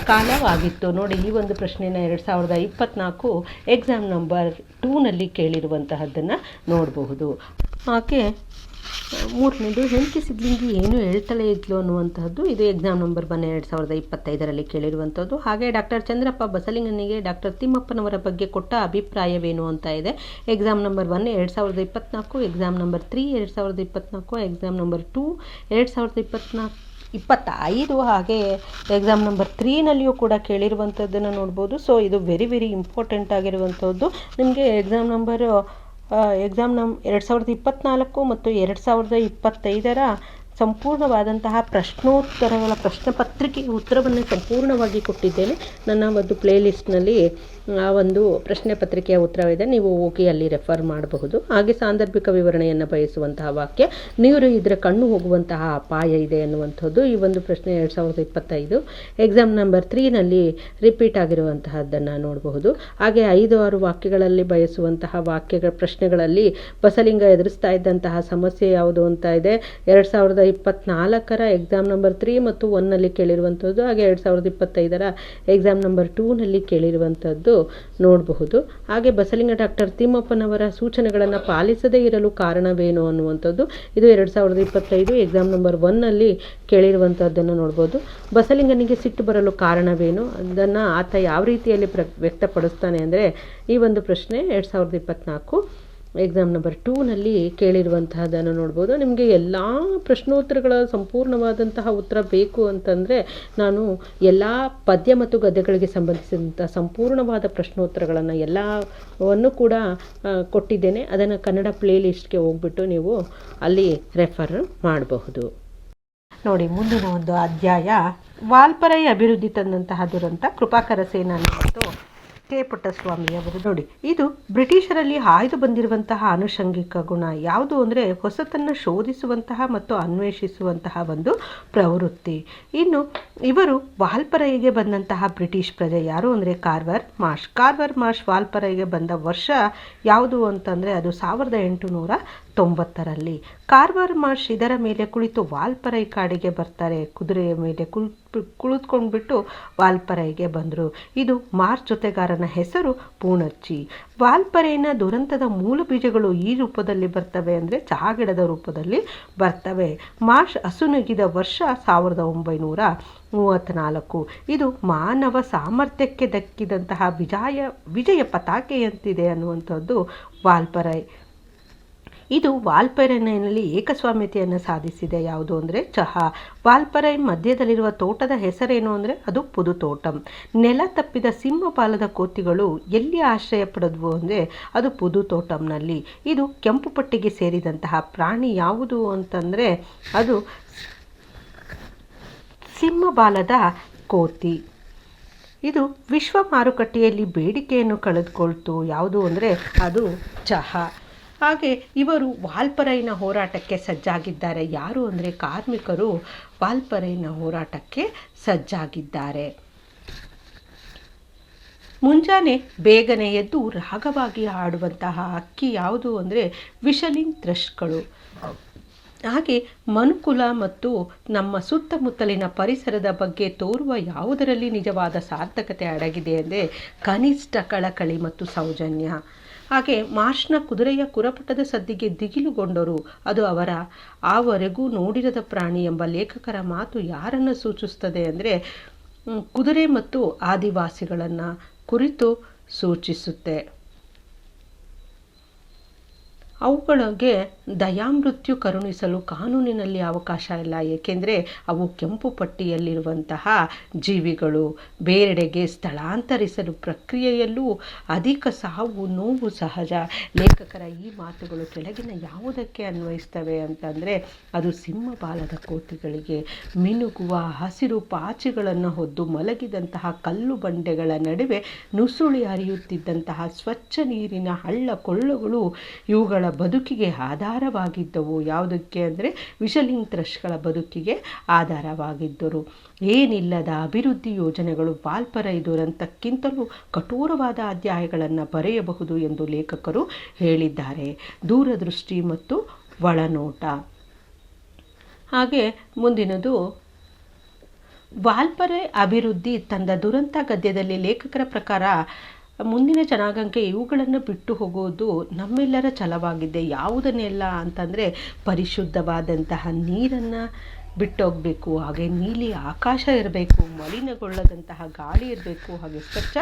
ಕಾಲವಾಗಿತ್ತು. ನೋಡಿ, ಈ ಒಂದು ಪ್ರಶ್ನೆನ 2024 ಎಕ್ಸಾಮ್ ನಂಬರ್ 2ನಲ್ಲಿ ಕೇಳಿರುವಂತಹದ್ದನ್ನು ನೋಡಬಹುದು. ಹಾಗೆ 3ನೇದು, ಹೆಂಡತಿ ಸಿದ್ಲಿಂಗಿ ಏನು ಹೇಳ್ತಲೇ ಇದ್ಲು ಅನ್ನುವಂಥದ್ದು. ಇದು ಎಕ್ಸಾಮ್ ನಂಬರ್ 1 2025ರಲ್ಲಿ ಕೇಳಿರುವಂಥದ್ದು. ಹಾಗೆ ಡಾಕ್ಟರ್ ಚಂದ್ರಪ್ಪ ಬಸಲಿಂಗನಿಗೆ ಡಾಕ್ಟರ್ ತಿಮ್ಮಪ್ಪನವರ ಬಗ್ಗೆ ಕೊಟ್ಟ ಅಭಿಪ್ರಾಯವೇನು ಅಂತ ಇದೆ. Exam number 1 2024, exam number 3 2024, exam number 2 2025, ಹಾಗೆ ಎಕ್ಸಾಮ್ ನಂಬರ್ 3ನಲ್ಲಿಯೂ ಕೂಡ ಕೇಳಿರುವಂಥದ್ದನ್ನು ನೋಡ್ಬೋದು. ಸೊ ಇದು ವೆರಿ ಇಂಪಾರ್ಟೆಂಟ್ ಆಗಿರುವಂಥದ್ದು. ನಿಮಗೆ ಎಕ್ಸಾಮ್ 2024 ಮತ್ತು 2025ರ ಸಂಪೂರ್ಣವಾದಂತಹ ಪ್ರಶ್ನೋತ್ತರಗಳ ಪ್ರಶ್ನೆ ಪತ್ರಿಕೆಯ ಉತ್ತರವನ್ನು ಸಂಪೂರ್ಣವಾಗಿ ಕೊಟ್ಟಿದ್ದೇನೆ. ನನ್ನ ಒಂದು ಪ್ಲೇಲಿಸ್ಟ್ನಲ್ಲಿ ಆ ಒಂದು ಪ್ರಶ್ನೆ ಪತ್ರಿಕೆಯ ಉತ್ತರವಿದೆ, ನೀವು ಹೋಗಿ ಅಲ್ಲಿ ರೆಫರ್ ಮಾಡಬಹುದು. ಹಾಗೆ ಸಾಂದರ್ಭಿಕ ವಿವರಣೆಯನ್ನು ಬಯಸುವಂತಹ ವಾಕ್ಯ, ನೀರು ಇದ್ರೆ ಕಣ್ಣು ಹೋಗುವಂತಹ ಅಪಾಯ ಇದೆ ಅನ್ನುವಂಥದ್ದು ಈ ಒಂದು ಪ್ರಶ್ನೆ 2025 ಎಕ್ಸಾಮ್ ನಂಬರ್ 3ನಲ್ಲಿ ರಿಪೀಟ್ ಆಗಿರುವಂತಹದ್ದನ್ನು ನೋಡಬಹುದು. ಹಾಗೆ 5-6 ವಾಕ್ಯಗಳಲ್ಲಿ ಬಯಸುವಂತಹ ವಾಕ್ಯಗಳ ಪ್ರಶ್ನೆಗಳಲ್ಲಿ ಬಸಲಿಂಗ ಎದುರಿಸ್ತಾ ಇದ್ದಂತಹ ಸಮಸ್ಯೆ ಯಾವುದು ಅಂತ ಇದೆ. 2024ರ ಎಕ್ಸಾಮ್ ನಂಬರ್ 3 ಮತ್ತು 1ನಲ್ಲಿ ಕೇಳಿರುವಂಥದ್ದು, ಹಾಗೆ 2025ರ ಎಕ್ಸಾಮ್ ನಂಬರ್ 2ನಲ್ಲಿ ಕೇಳಿರುವಂಥದ್ದು ನೋಡಬಹುದು. ಹಾಗೆ ಬಸಲಿಂಗ ಡಾಕ್ಟರ್ ತಿಮ್ಮಪ್ಪನವರ ಸೂಚನೆಗಳನ್ನು ಪಾಲಿಸದೇ ಇರಲು ಕಾರಣವೇನು ಅನ್ನುವಂಥದ್ದು ಇದು 2025 ಎಕ್ಸಾಮ್ ನಂಬರ್ 1ನಲ್ಲಿ ಕೇಳಿರುವಂಥದ್ದನ್ನು ನೋಡ್ಬೋದು. ಬಸಲಿಂಗನಿಗೆ ಸಿಟ್ಟು ಬರಲು ಕಾರಣವೇನು, ಅದನ್ನು ಆತ ಯಾವ ರೀತಿಯಲ್ಲಿ ವ್ಯಕ್ತಪಡಿಸ್ತಾನೆ ಅಂದರೆ ಈ ಒಂದು ಪ್ರಶ್ನೆ 2024 ಎಕ್ಸಾಮ್ ನಂಬರ್ 2ನಲ್ಲಿ ಕೇಳಿರುವಂತಹದ್ದನ್ನು ನೋಡ್ಬೋದು. ನಿಮಗೆ ಎಲ್ಲ ಪ್ರಶ್ನೋತ್ತರಗಳ ಸಂಪೂರ್ಣವಾದಂತಹ ಉತ್ತರ ಬೇಕು ಅಂತಂದರೆ ನಾನು ಎಲ್ಲ ಪದ್ಯ ಮತ್ತು ಗದ್ಯಗಳಿಗೆ ಸಂಬಂಧಿಸಿದಂಥ ಸಂಪೂರ್ಣವಾದ ಪ್ರಶ್ನೋತ್ತರಗಳನ್ನು ಎಲ್ಲವನ್ನು ಕೂಡ ಕೊಟ್ಟಿದ್ದೇನೆ. ಅದನ್ನು ಕನ್ನಡ ಪ್ಲೇಲಿಸ್ಟ್ಗೆ ಹೋಗ್ಬಿಟ್ಟು ನೀವು ಅಲ್ಲಿ ರೆಫರ್ ಮಾಡಬಹುದು. ನೋಡಿ, ಮುಂದಿನ ಒಂದು ಅಧ್ಯಾಯ ವಾಲ್ಪರೈ ಅಭಿವೃದ್ಧಿ ತಂದಂತಹ ದುರಂತ, ಕೃಪಾಕರ ಸೇನಾನಿ ಮತ್ತು ಕೆ ಪುಟ್ಟಸ್ವಾಮಿಯವರು. ನೋಡಿ, ಇದು ಬ್ರಿಟಿಷರಲ್ಲಿ ಹಾಯ್ದು ಬಂದಿರುವಂತಹ ಆನುಷಂಗಿಕ ಗುಣ ಯಾವುದು ಅಂದರೆ ಹೊಸತನ್ನು ಶೋಧಿಸುವಂತಹ ಮತ್ತು ಅನ್ವೇಷಿಸುವಂತಹ ಒಂದು ಪ್ರವೃತ್ತಿ. ಇನ್ನು ಇವರು ವಾಲ್ಪರೈಗೆ ಬಂದಂತಹ ಬ್ರಿಟಿಷ್ ಪ್ರಜೆ ಯಾರು ಅಂದರೆ ಕಾರ್ವರ್ ಮಾರ್ಷ್ ವಾಲ್ಪರೈಗೆ ಬಂದ ವರ್ಷ ಯಾವುದು ಅಂತಂದರೆ ಅದು 1890ರಲ್ಲಿ. ಕಾರ್ವರ್ ಮಾರ್ಷ್ ಇದರ ಮೇಲೆ ಕುಳಿತು ವಾಲ್ಪರೈ ಕಾಡಿಗೆ ಬರ್ತಾರೆ. ಕುದುರೆಯ ಮೇಲೆ ಕುಳಿತುಕೊಂಡ್ಬಿಟ್ಟು ವಾಲ್ಪರೈಗೆ ಬಂದರು. ಇದು ಮಾರ್ಷ್ ಜೊತೆಗಾರನ ಹೆಸರು ಪೂಣಚ್ಚಿ. ವಾಲ್ಪರೈನ ದುರಂತದ ಮೂಲ ಬೀಜಗಳು ಈ ರೂಪದಲ್ಲಿ ಬರ್ತವೆ ಅಂದರೆ ಚಹಾ ಗಿಡದ ರೂಪದಲ್ಲಿ ಬರ್ತವೆ. ಮಾರ್ಷ್ ಅಸುನೀಗಿದ ವರ್ಷ 1934. ಇದು ಮಾನವ ಸಾಮರ್ಥ್ಯಕ್ಕೆ ದಕ್ಕಿದಂತಹ ವಿಜಯ ಪತಾಕೆಯಂತಿದೆ ಅನ್ನುವಂಥದ್ದು ವಾಲ್ಪರೈ. ಇದು ವಾಲ್ಪರೈನಲ್ಲಿ ಏಕಸ್ವಾಮ್ಯತೆಯನ್ನು ಸಾಧಿಸಿದೆ. ಯಾವುದು ಅಂದರೆ ಚಹಾ. ವಾಲ್ಪರೈ ಮಧ್ಯದಲ್ಲಿರುವ ತೋಟದ ಹೆಸರೇನು ಅಂದರೆ ಅದು ಪುದುತೋಟಂ. ನೆಲ ತಪ್ಪಿದ ಸಿಂಹಪಾಲದ ಕೋತಿಗಳು ಎಲ್ಲಿ ಆಶ್ರಯ ಪಡೆದವು ಅಂದರೆ ಅದು ಪುದುತೋಟಂನಲ್ಲಿ. ಇದು ಕೆಂಪು ಪಟ್ಟಿಗೆ ಸೇರಿದಂತಹ ಪ್ರಾಣಿ ಯಾವುದು ಅಂತಂದರೆ ಅದು ಸಿಂಹಬಾಲದ ಕೋತಿ. ಇದು ವಿಶ್ವ ಮಾರುಕಟ್ಟೆಯಲ್ಲಿ ಬೇಡಿಕೆಯನ್ನು ಕಳೆದುಕೊಳ್ತು. ಯಾವುದು ಅಂದರೆ ಅದು ಚಹಾ. ಹಾಗೆ ಇವರು ವಾಲ್ಪರೈನ ಹೋರಾಟಕ್ಕೆ ಸಜ್ಜಾಗಿದ್ದಾರೆ. ಯಾರು ಅಂದರೆ ಕಾರ್ಮಿಕರು ವಾಲ್ಪರೈನ ಹೋರಾಟಕ್ಕೆ ಸಜ್ಜಾಗಿದ್ದಾರೆ. ಮುಂಜಾನೆ ಬೇಗನೆ ಎದ್ದು ರಾಗವಾಗಿ ಹಾಡುವಂತಹ ಅಕ್ಕಿ ಯಾವುದು ಅಂದರೆ ವಿಷಲಿಂಗ್ ಥ್ರಶ್ಗಳು. ಹಾಗೆ ಮನುಕುಲ ಮತ್ತು ನಮ್ಮ ಸುತ್ತಮುತ್ತಲಿನ ಪರಿಸರದ ಬಗ್ಗೆ ತೋರುವ ಯಾವುದರಲ್ಲಿ ನಿಜವಾದ ಸಾರ್ಥಕತೆ ಅಡಗಿದೆ ಅಂದರೆ ಕನಿಷ್ಠ ಕಳಕಳಿ ಮತ್ತು ಸೌಜನ್ಯ. ಹಾಗೆ ಮಾರ್ಷ್ನ ಕುದುರೆಯ ಕುರಪುಟದ ಸದ್ದಿಗೆ ದಿಗಿಲುಗೊಂಡರು. ಅದು ಅವರ ಆವರೆಗೂ ನೋಡಿರದ ಪ್ರಾಣಿ ಎಂಬ ಲೇಖಕರ ಮಾತು ಯಾರನ್ನು ಸೂಚಿಸುತ್ತದೆ ಅಂದರೆ ಕುದುರೆ ಮತ್ತು ಆದಿವಾಸಿಗಳನ್ನು ಕುರಿತು ಸೂಚಿಸುತ್ತೆ. ಅವುಗಳಿಗೆ ದಯಾಮೃತ್ಯು ಕರುಣಿಸಲು ಕಾನೂನಿನಲ್ಲಿ ಅವಕಾಶ ಇಲ್ಲ, ಏಕೆಂದರೆ ಅವು ಕೆಂಪು ಪಟ್ಟಿಯಲ್ಲಿರುವಂತಹ ಜೀವಿಗಳು. ಬೇರೆಡೆಗೆ ಸ್ಥಳಾಂತರಿಸಲು ಪ್ರಕ್ರಿಯೆಯಲ್ಲೂ ಅಧಿಕ ಸಾವು ನೋವು ಸಹಜ. ಲೇಖಕರ ಈ ಮಾತುಗಳು ಕೆಳಗಿನ ಯಾವುದಕ್ಕೆ ಅನ್ವಯಿಸ್ತವೆ ಅಂತಂದರೆ ಅದು ಸಿಂಹಬಾಲದ ಕೋತಿಗಳಿಗೆ. ಮಿನುಗುವ ಹಸಿರು ಪಾಚಿಗಳನ್ನು ಹೊದ್ದು ಮಲಗಿದಂತಹ ಕಲ್ಲು ಬಂಡೆಗಳ ನಡುವೆ ನುಸುಳಿ ಹರಿಯುತ್ತಿದ್ದಂತಹ ಸ್ವಚ್ಛ ನೀರಿನ ಹಳ್ಳ ಕೊಳ್ಳಗಳು ಇವುಗಳ ಬದುಕಿಗೆ ಆಧಾರವಾಗಿದ್ದವು. ಯಾವುದಕ್ಕೆ ಅಂದರೆ ವಿಷಲಿಂಗ್ ಥ್ರಶ್ಗಳ ಬದುಕಿಗೆ ಆಧಾರವಾಗಿದ್ದರು. ಏನಿಲ್ಲದ ಅಭಿವೃದ್ಧಿ ಯೋಜನೆಗಳು ವಾಲ್ಪರೈ ದುರಂತಕ್ಕಿಂತಲೂ ಕಠೋರವಾದ ಅಧ್ಯಾಯಗಳನ್ನು ಬರೆಯಬಹುದು ಎಂದು ಲೇಖಕರು ಹೇಳಿದ್ದಾರೆ. ದೂರದೃಷ್ಟಿ ಮತ್ತು ಒಳನೋಟ. ಹಾಗೆ ಮುಂದಿನದು ವಾಲ್ಪರೈ ಅಭಿವೃದ್ಧಿ ತಂದ ದುರಂತ ಗದ್ಯದಲ್ಲಿ ಲೇಖಕರ ಪ್ರಕಾರ ಮುಂದಿನ ಜನಾಂಗಕ್ಕೆ ಇವುಗಳನ್ನು ಬಿಟ್ಟು ಹೋಗುವುದು ನಮ್ಮೆಲ್ಲರ ಛಲವಾಗಿದೆ. ಯಾವುದನ್ನೆಲ್ಲ ಅಂತಂದರೆ ಪರಿಶುದ್ಧವಾದಂತಹ ನೀರನ್ನು ಬಿಟ್ಟೋಗಬೇಕು, ಹಾಗೆ ನೀಲಿ ಆಕಾಶ ಇರಬೇಕು, ಮಲಿನಗೊಳ್ಳದಂತಹ ಗಾಳಿ ಇರಬೇಕು, ಹಾಗೆ ಸ್ವಚ್ಛ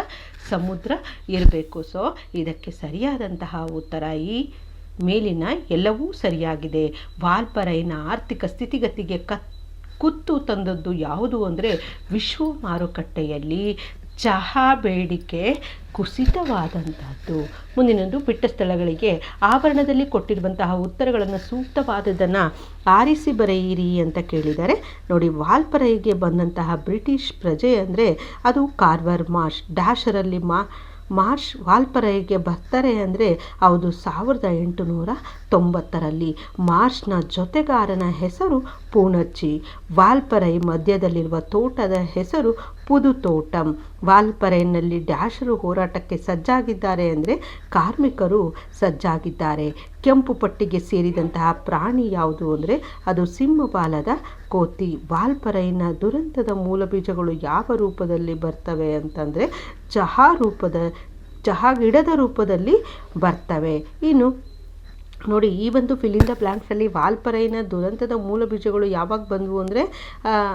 ಸಮುದ್ರ ಇರಬೇಕು. ಸೊ ಇದಕ್ಕೆ ಸರಿಯಾದಂತಹ ಉತ್ತರ ಈ ಮೇಲಿನ ಎಲ್ಲವೂ ಸರಿಯಾಗಿದೆ. ವಾಲ್ಪರೈನ ಆರ್ಥಿಕ ಸ್ಥಿತಿಗತಿಗೆ ಕುತ್ತು ತಂದದ್ದು ಯಾವುದು ಅಂದರೆ ವಿಶ್ವ ಮಾರುಕಟ್ಟೆಯಲ್ಲಿ ಚಹಾ ಬೇಡಿಕೆ ಕುಸಿತವಾದಂಥದ್ದು. ಮುಂದಿನದು ಬಿಟ್ಟ ಸ್ಥಳಗಳಿಗೆ ಆವರಣದಲ್ಲಿ ಕೊಟ್ಟಿರುವಂತಹ ಉತ್ತರಗಳನ್ನು ಸೂಕ್ತವಾದದನ್ನು ಆರಿಸಿ ಬರೆಯಿರಿ ಅಂತ ಕೇಳಿದ್ದಾರೆ. ನೋಡಿ, ವಾಲ್ಪರೈಗೆ ಬಂದಂತಹ ಬ್ರಿಟಿಷ್ ಪ್ರಜೆ ಅಂದರೆ ಅದು ಕಾರ್ವರ್ ಮಾರ್ಷ್. ಡ್ಯಾಶರಲ್ಲಿ ಮಾರ್ಷ್ ವಾಲ್ಪರೈಗೆ ಬರ್ತಾರೆ ಅಂದರೆ ಅದು 1890ರಲ್ಲಿ. ಮಾರ್ಷ್ನ ಜೊತೆಗಾರನ ಹೆಸರು ಪೂಣಚ್ಚಿ. ವಾಲ್ಪರೈ ಮಧ್ಯದಲ್ಲಿರುವ ತೋಟದ ಹೆಸರು ಪುದುತೋಟಂ. ವಾಲ್ಪರೈನಲ್ಲಿ ಡ್ಯಾಶರು ಹೋರಾಟಕ್ಕೆ ಸಜ್ಜಾಗಿದ್ದಾರೆ ಅಂದರೆ ಕಾರ್ಮಿಕರು ಸಜ್ಜಾಗಿದ್ದಾರೆ. ಕೆಂಪು ಪಟ್ಟಿಗೆ ಸೇರಿದಂತಹ ಪ್ರಾಣಿ ಯಾವುದು ಅಂದರೆ ಅದು ಸಿಂಹಬಾಲದ ಕೋತಿ. ವಾಲ್ಪರೈನ ದುರಂತದ ಮೂಲಬೀಜಗಳು ಯಾವ ರೂಪದಲ್ಲಿ ಬರ್ತವೆ ಅಂತಂದರೆ ಚಹಾ ಗಿಡದ ರೂಪದಲ್ಲಿ ಬರ್ತವೆ. ಇನ್ನು ನೋಡಿ, ಈ ಒಂದು ಫಿಲ್ ದ ಬ್ಲ್ಯಾಂಕ್ಸಲ್ಲಿ ವಾಲ್ಪರೈನ ದುರಂತದ ಮೂಲ ಬೀಜಗಳು ಯಾವಾಗ ಬಂದವು ಅಂದರೆ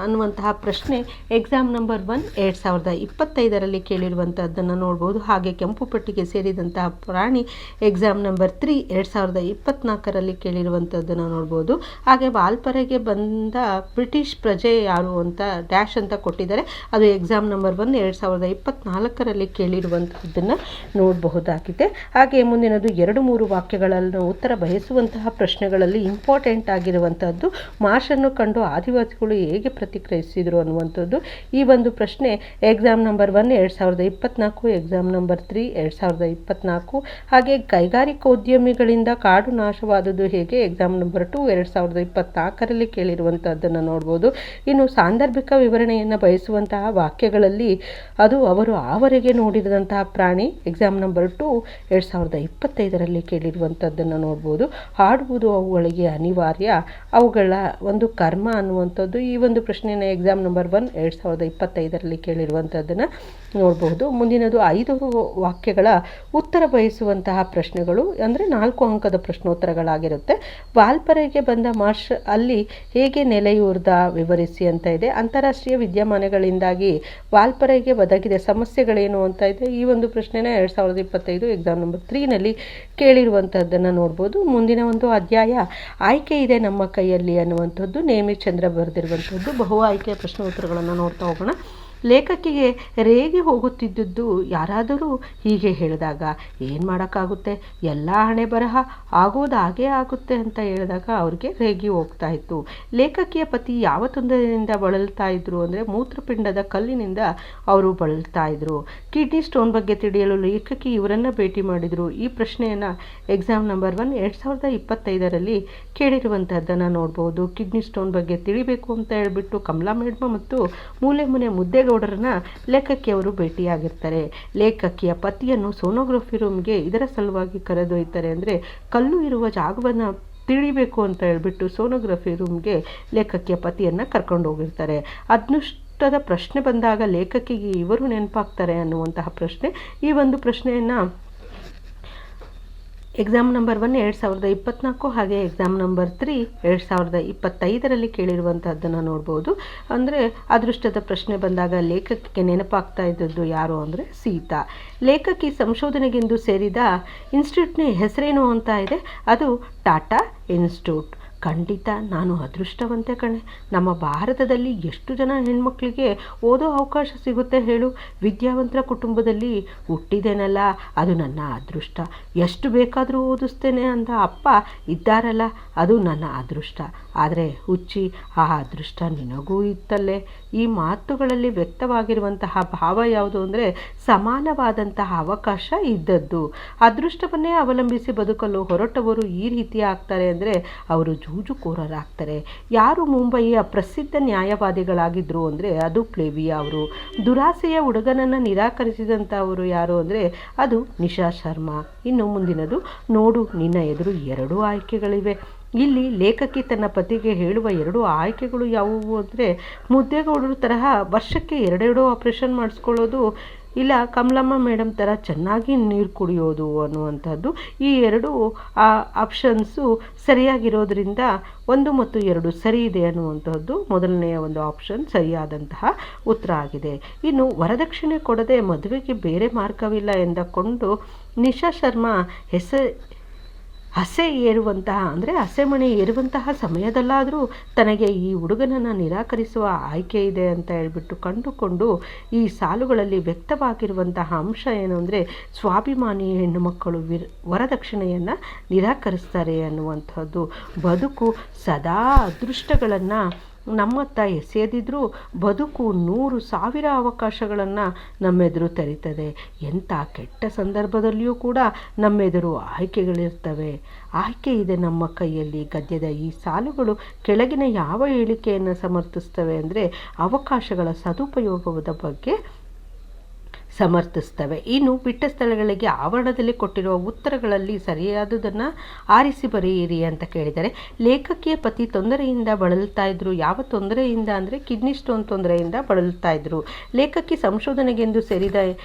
ಅನ್ನುವಂತಹ ಪ್ರಶ್ನೆ ಎಕ್ಸಾಮ್ ನಂಬರ್ 1 2025ರಲ್ಲಿ ಕೇಳಿರುವಂಥದ್ದನ್ನು ನೋಡ್ಬೋದು. ಹಾಗೆ ಕೆಂಪು ಪಟ್ಟಿಗೆ ಸೇರಿದಂತಹ ಪ್ರಾಣಿ ಎಕ್ಸಾಮ್ ನಂಬರ್ 3 2024ರಲ್ಲಿ ಕೇಳಿರುವಂಥದ್ದನ್ನು ನೋಡ್ಬೋದು. ಹಾಗೆ ವಾಲ್ಪರೈಗೆ ಬಂದ ಬ್ರಿಟಿಷ್ ಪ್ರಜೆ ಯಾರು ಅಂತ ಡ್ಯಾಶ್ ಅಂತ ಕೊಟ್ಟಿದ್ದಾರೆ. ಅದು ಎಕ್ಸಾಮ್ ನಂಬರ್ 1 2024ರಲ್ಲಿ ಕೇಳಿರುವಂಥದ್ದನ್ನು ನೋಡಬಹುದಾಗಿದೆ. ಹಾಗೆ ಮುಂದಿನದು 2-3 ವಾಕ್ಯಗಳನ್ನು ಉತ್ತರ ಬಯಸುವಂತಹ ಪ್ರಶ್ನೆಗಳಲ್ಲಿ ಇಂಪಾರ್ಟೆಂಟ್ ಆಗಿರುವಂಥದ್ದು ಮಾರ್ಷನ್ನು ಕಂಡು ಆದಿವಾಸಿಗಳು ಹೇಗೆ ಪ್ರತಿಕ್ರಿಯಿಸಿದರು ಅನ್ನುವಂಥದ್ದು. ಈ ಒಂದು ಪ್ರಶ್ನೆ ಎಕ್ಸಾಮ್ ನಂಬರ್ 1 2024, ಎಕ್ಸಾಮ್ ನಂಬರ್ 3 2024. ಹಾಗೆ ಕೈಗಾರಿಕೋದ್ಯಮಿಗಳಿಂದ ಕಾಡು ನಾಶವಾದುದು ಹೇಗೆ ಎಕ್ಸಾಮ್ ನಂಬರ್ 2 2024ರಲ್ಲಿ ಕೇಳಿರುವಂಥದ್ದನ್ನು ನೋಡ್ಬೋದು. ಇನ್ನು ಸಾಂದರ್ಭಿಕ ವಿವರಣೆಯನ್ನು ಬಯಸುವಂತಹ ವಾಕ್ಯಗಳಲ್ಲಿ ಅದು ಅವರು ಆವರೆಗೆ ನೋಡಿದಂತಹ ಪ್ರಾಣಿ ಎಕ್ಸಾಮ್ ನಂಬರ್ 2 2025ರಲ್ಲಿ ಕೇಳಿರುವಂಥದ್ದನ್ನು ನೋಡ್ಬೋದು. ಹಾಡುವುದು ಅವುಗಳಿಗೆ ಅನಿವಾರ್ಯ, ಅವುಗಳ ಒಂದು ಕರ್ಮ ಅನ್ನುವಂಥದ್ದು ಈ ಒಂದು ಪ್ರಶ್ನೆಯನ್ನು ಎಕ್ಸಾಮ್ ನಂಬರ್ 1 2025ರಲ್ಲಿ ಕೇಳಿರುವಂಥದ್ದನ್ನು ನೋಡಬಹುದು. ಮುಂದಿನದು 5 ವಾಕ್ಯಗಳ ಉತ್ತರ ಬಯಸುವಂತಹ ಪ್ರಶ್ನೆಗಳು ಅಂದರೆ 4 ಅಂಕದ ಪ್ರಶ್ನೋತ್ತರಗಳಾಗಿರುತ್ತೆ. ವಾಲ್ಪರೈಗೆ ಬಂದ ಮಾರ್ಷ್ ಅಲ್ಲಿ ಹೇಗೆ ನೆಲೆಯೂರ್ದ ವಿವರಿಸಿ ಅಂತ ಇದೆ. ಅಂತಾರಾಷ್ಟ್ರೀಯ ವಿದ್ಯಮಾನಗಳಿಂದಾಗಿ ವಾಲ್ಪರೈಗೆ ಒದಗಿದ ಸಮಸ್ಯೆಗಳೇನು ಅಂತ ಇದೆ. ಈ ಒಂದು ಪ್ರಶ್ನೆನ 2025 ಎಕ್ಸಾಮ್ ನಂಬರ್ 3ನಲ್ಲಿ ಕೇಳಿರುವಂಥದ್ದನ್ನು ನೋಡ್ಬೋದು. ಮುಂದಿನ ಒಂದು ಅಧ್ಯಾಯ ಆಯ್ಕೆ ಇದೆ ನಮ್ಮ ಕೈಯಲ್ಲಿ ಅನ್ನುವಂಥದ್ದು ನೇಮಿಚಂದ್ರ ಬರೆದಿರುವಂಥದ್ದು. ಬಹು ಆಯ್ಕೆಯ ಪ್ರಶ್ನೋತ್ತರಗಳನ್ನು ನೋಡ್ತಾ ಹೋಗೋಣ. ಲೇಖಕಿಗೆ ರೇಗಿ ಹೋಗುತ್ತಿದ್ದದ್ದು ಯಾರಾದರೂ ಹೀಗೆ ಹೇಳಿದಾಗ ಏನು ಮಾಡೋಕ್ಕಾಗುತ್ತೆ, ಎಲ್ಲ ಹಣೆ ಬರಹ ಆಗೋದು ಹಾಗೇ ಆಗುತ್ತೆ ಅಂತ ಹೇಳಿದಾಗ ಅವ್ರಿಗೆ ರೇಗಿ ಹೋಗ್ತಾ ಇತ್ತು. ಲೇಖಕಿಯ ಪತಿ ಯಾವ ತೊಂದರೆಯಿಂದ ಬಳಲ್ತಾ ಇದ್ರು ಅಂದರೆ ಮೂತ್ರಪಿಂಡದ ಕಲ್ಲಿನಿಂದ ಅವರು ಬಳಲ್ತಾ ಇದ್ರು. ಕಿಡ್ನಿ ಸ್ಟೋನ್ ಬಗ್ಗೆ ತಿಳಿಯಲು ಲೇಖಕಿ ಇವರನ್ನು ಭೇಟಿ ಮಾಡಿದರು. ಈ ಪ್ರಶ್ನೆಯನ್ನು ಎಕ್ಸಾಮ್ ನಂಬರ್ 1 2025ರಲ್ಲಿ ಕೇಳಿರುವಂಥದ್ದನ್ನು ನೋಡ್ಬೋದು. ಕಿಡ್ನಿ ಸ್ಟೋನ್ ಬಗ್ಗೆ ತಿಳಿಬೇಕು ಅಂತ ಹೇಳ್ಬಿಟ್ಟು ಕಮಲಾ ಮೇಡಮ್ ಮತ್ತು ಮೂಲೆ ಮುದ್ದೇಗೌಡರನ್ನ ಲೇಖಕಿಯವರು ಭೇಟಿಯಾಗಿರ್ತಾರೆ. ಲೇಖಕಿಯ ಪತಿಯನ್ನು ಸೋನೋಗ್ರಫಿ ರೂಮ್ಗೆ ಇದರ ಸಲುವಾಗಿ ಕರೆದೊಯ್ತಾರೆ ಅಂದರೆ ಕಲ್ಲು ಇರುವ ಜಾಗವನ್ನು ತಿಳಿಬೇಕು ಅಂತ ಹೇಳ್ಬಿಟ್ಟು ಸೋನೋಗ್ರಫಿ ರೂಮ್ಗೆ ಲೇಖಕಿಯ ಪತಿಯನ್ನು ಕರ್ಕೊಂಡು ಹೋಗಿರ್ತಾರೆ. ಅದೃಷ್ಟದ ಪ್ರಶ್ನೆ ಬಂದಾಗ ಲೇಖಕಿಗೆ ಇವರು ನೆನಪಾಗ್ತಾರೆ ಅನ್ನುವಂತಹ ಪ್ರಶ್ನೆ. ಈ ಒಂದು ಪ್ರಶ್ನೆಯನ್ನು ಎಕ್ಸಾಮ್ ನಂಬರ್ 1 2024 ಹಾಗೆ ಎಕ್ಸಾಮ್ ನಂಬರ್ 3 2025ರಲ್ಲಿ ಕೇಳಿರುವಂಥದ್ದನ್ನು ನೋಡ್ಬೋದು. ಅಂದರೆ ಅದೃಷ್ಟದ ಪ್ರಶ್ನೆ ಬಂದಾಗ ಲೇಖಕಿಗೆ ನೆನಪಾಗ್ತಾ ಇದ್ದದ್ದು ಯಾರು ಅಂದರೆ ಸೀತಾ. ಲೇಖಕಿ ಸಂಶೋಧನೆಗೆಂದು ಸೇರಿದ ಇನ್ಸ್ಟಿಟ್ಯೂಟ್ನ ಹೆಸರೇನು ಅಂತ ಇದೆ. ಅದು ಟಾಟಾ ಇನ್ಸ್ಟಿಟ್ಯೂಟ್. ಖಂಡಿತ ನಾನು ಅದೃಷ್ಟವಂತೆ ಕಣೆ. ನಮ್ಮ ಭಾರತದಲ್ಲಿ ಎಷ್ಟು ಜನ ಹೆಣ್ಮಕ್ಳಿಗೆ ಓದೋ ಅವಕಾಶ ಸಿಗುತ್ತೆ ಹೇಳು. ವಿದ್ಯಾವಂತರ ಕುಟುಂಬದಲ್ಲಿ ಹುಟ್ಟಿದೇನಲ್ಲ, ಅದು ನನ್ನ ಅದೃಷ್ಟ. ಎಷ್ಟು ಬೇಕಾದರೂ ಓದಿಸ್ತೇನೆ ಅಂತ ಅಪ್ಪ ಇದ್ದಾರಲ್ಲ, ಅದು ನನ್ನ ಅದೃಷ್ಟ. ಆದರೆ ಹುಚ್ಚಿ, ಆ ಅದೃಷ್ಟ ನಿನಗೂ ಇತ್ತಲ್ಲೇ. ಈ ಮಾತುಗಳಲ್ಲಿ ವ್ಯಕ್ತವಾಗಿರುವಂತಹ ಭಾವ ಯಾವುದು ಅಂದರೆ ಸಮಾನವಾದಂತಹ ಅವಕಾಶ ಇದ್ದದ್ದು. ಅದೃಷ್ಟವನ್ನೇ ಅವಲಂಬಿಸಿ ಬದುಕಲು ಹೊರಟವರು ಈ ರೀತಿ ಆಗ್ತಾರೆ ಅಂದರೆ ಅವರು ಜೂಜುಕೋರರಾಗ್ತಾರೆ. ಯಾರು ಮುಂಬಯಿಯ ಪ್ರಸಿದ್ಧ ನ್ಯಾಯವಾದಿಗಳಾಗಿದ್ದರು ಅಂದರೆ ಅದು ಪ್ಲೇವಿಯಾ ಅವರು. ದುರಾಸೆಯ ಹುಡುಗನನ್ನು ನಿರಾಕರಿಸಿದಂಥವರು ಯಾರು ಅಂದರೆ ಅದು ನಿಶಾ ಶರ್ಮಾ. ಇನ್ನು ಮುಂದಿನದು ನೋಡು, ನಿನ್ನ ಎದುರು 2 ಆಯ್ಕೆಗಳಿವೆ. ಇಲ್ಲಿ ಲೇಖಕಿ ತನ್ನ ಪತಿಗೆ ಹೇಳುವ 2 ಆಯ್ಕೆಗಳು ಯಾವುವು ಅಂದರೆ ಮುದ್ದೇಗೌಡರು ತರಹ ವರ್ಷಕ್ಕೆ 2 ಆಪ್ರೇಷನ್ ಮಾಡಿಸ್ಕೊಳ್ಳೋದು, ಇಲ್ಲ ಕಮಲಮ್ಮ ಮೇಡಮ್ ಥರ ಚೆನ್ನಾಗಿ ನೀರು ಕುಡಿಯೋದು ಅನ್ನುವಂಥದ್ದು. ಈ 2 ಆಪ್ಷನ್ಸು ಸರಿಯಾಗಿರೋದ್ರಿಂದ 1 ಮತ್ತು 2 ಸರಿ ಇದೆ ಅನ್ನುವಂಥದ್ದು ಮೊದಲನೆಯ ಒಂದು ಆಪ್ಷನ್ ಸರಿಯಾದಂತಹ ಉತ್ತರ ಆಗಿದೆ. ಇನ್ನು ವರದಕ್ಷಿಣೆ ಕೊಡದೆ ಮದುವೆಗೆ ಬೇರೆ ಮಾರ್ಗವಿಲ್ಲ ಎಂದುಕೊಂಡು ನಿಶಾ ಶರ್ಮಾ ಹಸೆ ಹಸೆಮಣೆ ಏರುವಂತಹ ಸಮಯದಲ್ಲಾದರೂ ತನಗೆ ಈ ಹುಡುಗನನ್ನು ನಿರಾಕರಿಸುವ ಆಯ್ಕೆ ಇದೆ ಅಂತ ಹೇಳ್ಬಿಟ್ಟು ಕಂಡುಕೊಂಡು ಈ ಸಾಲುಗಳಲ್ಲಿ ವ್ಯಕ್ತವಾಗಿರುವಂತಹ ಅಂಶ ಏನು ಅಂದರೆ, ಸ್ವಾಭಿಮಾನಿ ಹೆಣ್ಣು ಮಕ್ಕಳು ವರದಕ್ಷಿಣೆಯನ್ನು ನಿರಾಕರಿಸ್ತಾರೆ ಅನ್ನುವಂಥದ್ದು. ಬದುಕು ಸದಾ ಅದೃಷ್ಟಗಳನ್ನು ನಮ್ಮತ್ತ ಎಸೆಯದಿದ್ರೂ ಬದುಕು 100,000 ಅವಕಾಶಗಳನ್ನು ನಮ್ಮೆದುರು ತೆರೀತದೆ. ಎಂಥ ಕೆಟ್ಟ ಸಂದರ್ಭದಲ್ಲಿಯೂ ಕೂಡ ನಮ್ಮೆದುರು ಆಯ್ಕೆಗಳಿರ್ತವೆ. ಆಯ್ಕೆ ಇದೆ ನಮ್ಮ ಕೈಯಲ್ಲಿ. ಗದ್ಯದ ಈ ಸಾಲುಗಳು ಕೆಳಗಿನ ಯಾವ ಹೇಳಿಕೆಯನ್ನು ಸಮರ್ಥಿಸ್ತವೆ ಅಂದರೆ, ಅವಕಾಶಗಳ ಸದುಪಯೋಗದ ಬಗ್ಗೆ ಸಮರ್ಥಿಸ್ತವೆ. ಇನ್ನು ಬಿಟ್ಟ ಸ್ಥಳಗಳಿಗೆ ಆವರಣದಲ್ಲಿ ಕೊಟ್ಟಿರುವ ಉತ್ತರಗಳಲ್ಲಿ ಸರಿಯಾದುದನ್ನು ಆರಿಸಿ ಬರೆಯಿರಿ ಅಂತ ಕೇಳಿದ್ದಾರೆ. ಲೇಖಕಿಯ ಪತಿ ತೊಂದರೆಯಿಂದ ಬಳಲ್ತಾ ಇದ್ರು. ಯಾವ ತೊಂದರೆಯಿಂದ ಅಂದರೆ ಕಿಡ್ನಿ ಸ್ಟೋನ್ ತೊಂದರೆಯಿಂದ ಬಳಲ್ತಾ ಇದ್ರು. ಲೇಖಕಿ ಸಂಶೋಧನೆಗೆಂದು ಸೇರಿದ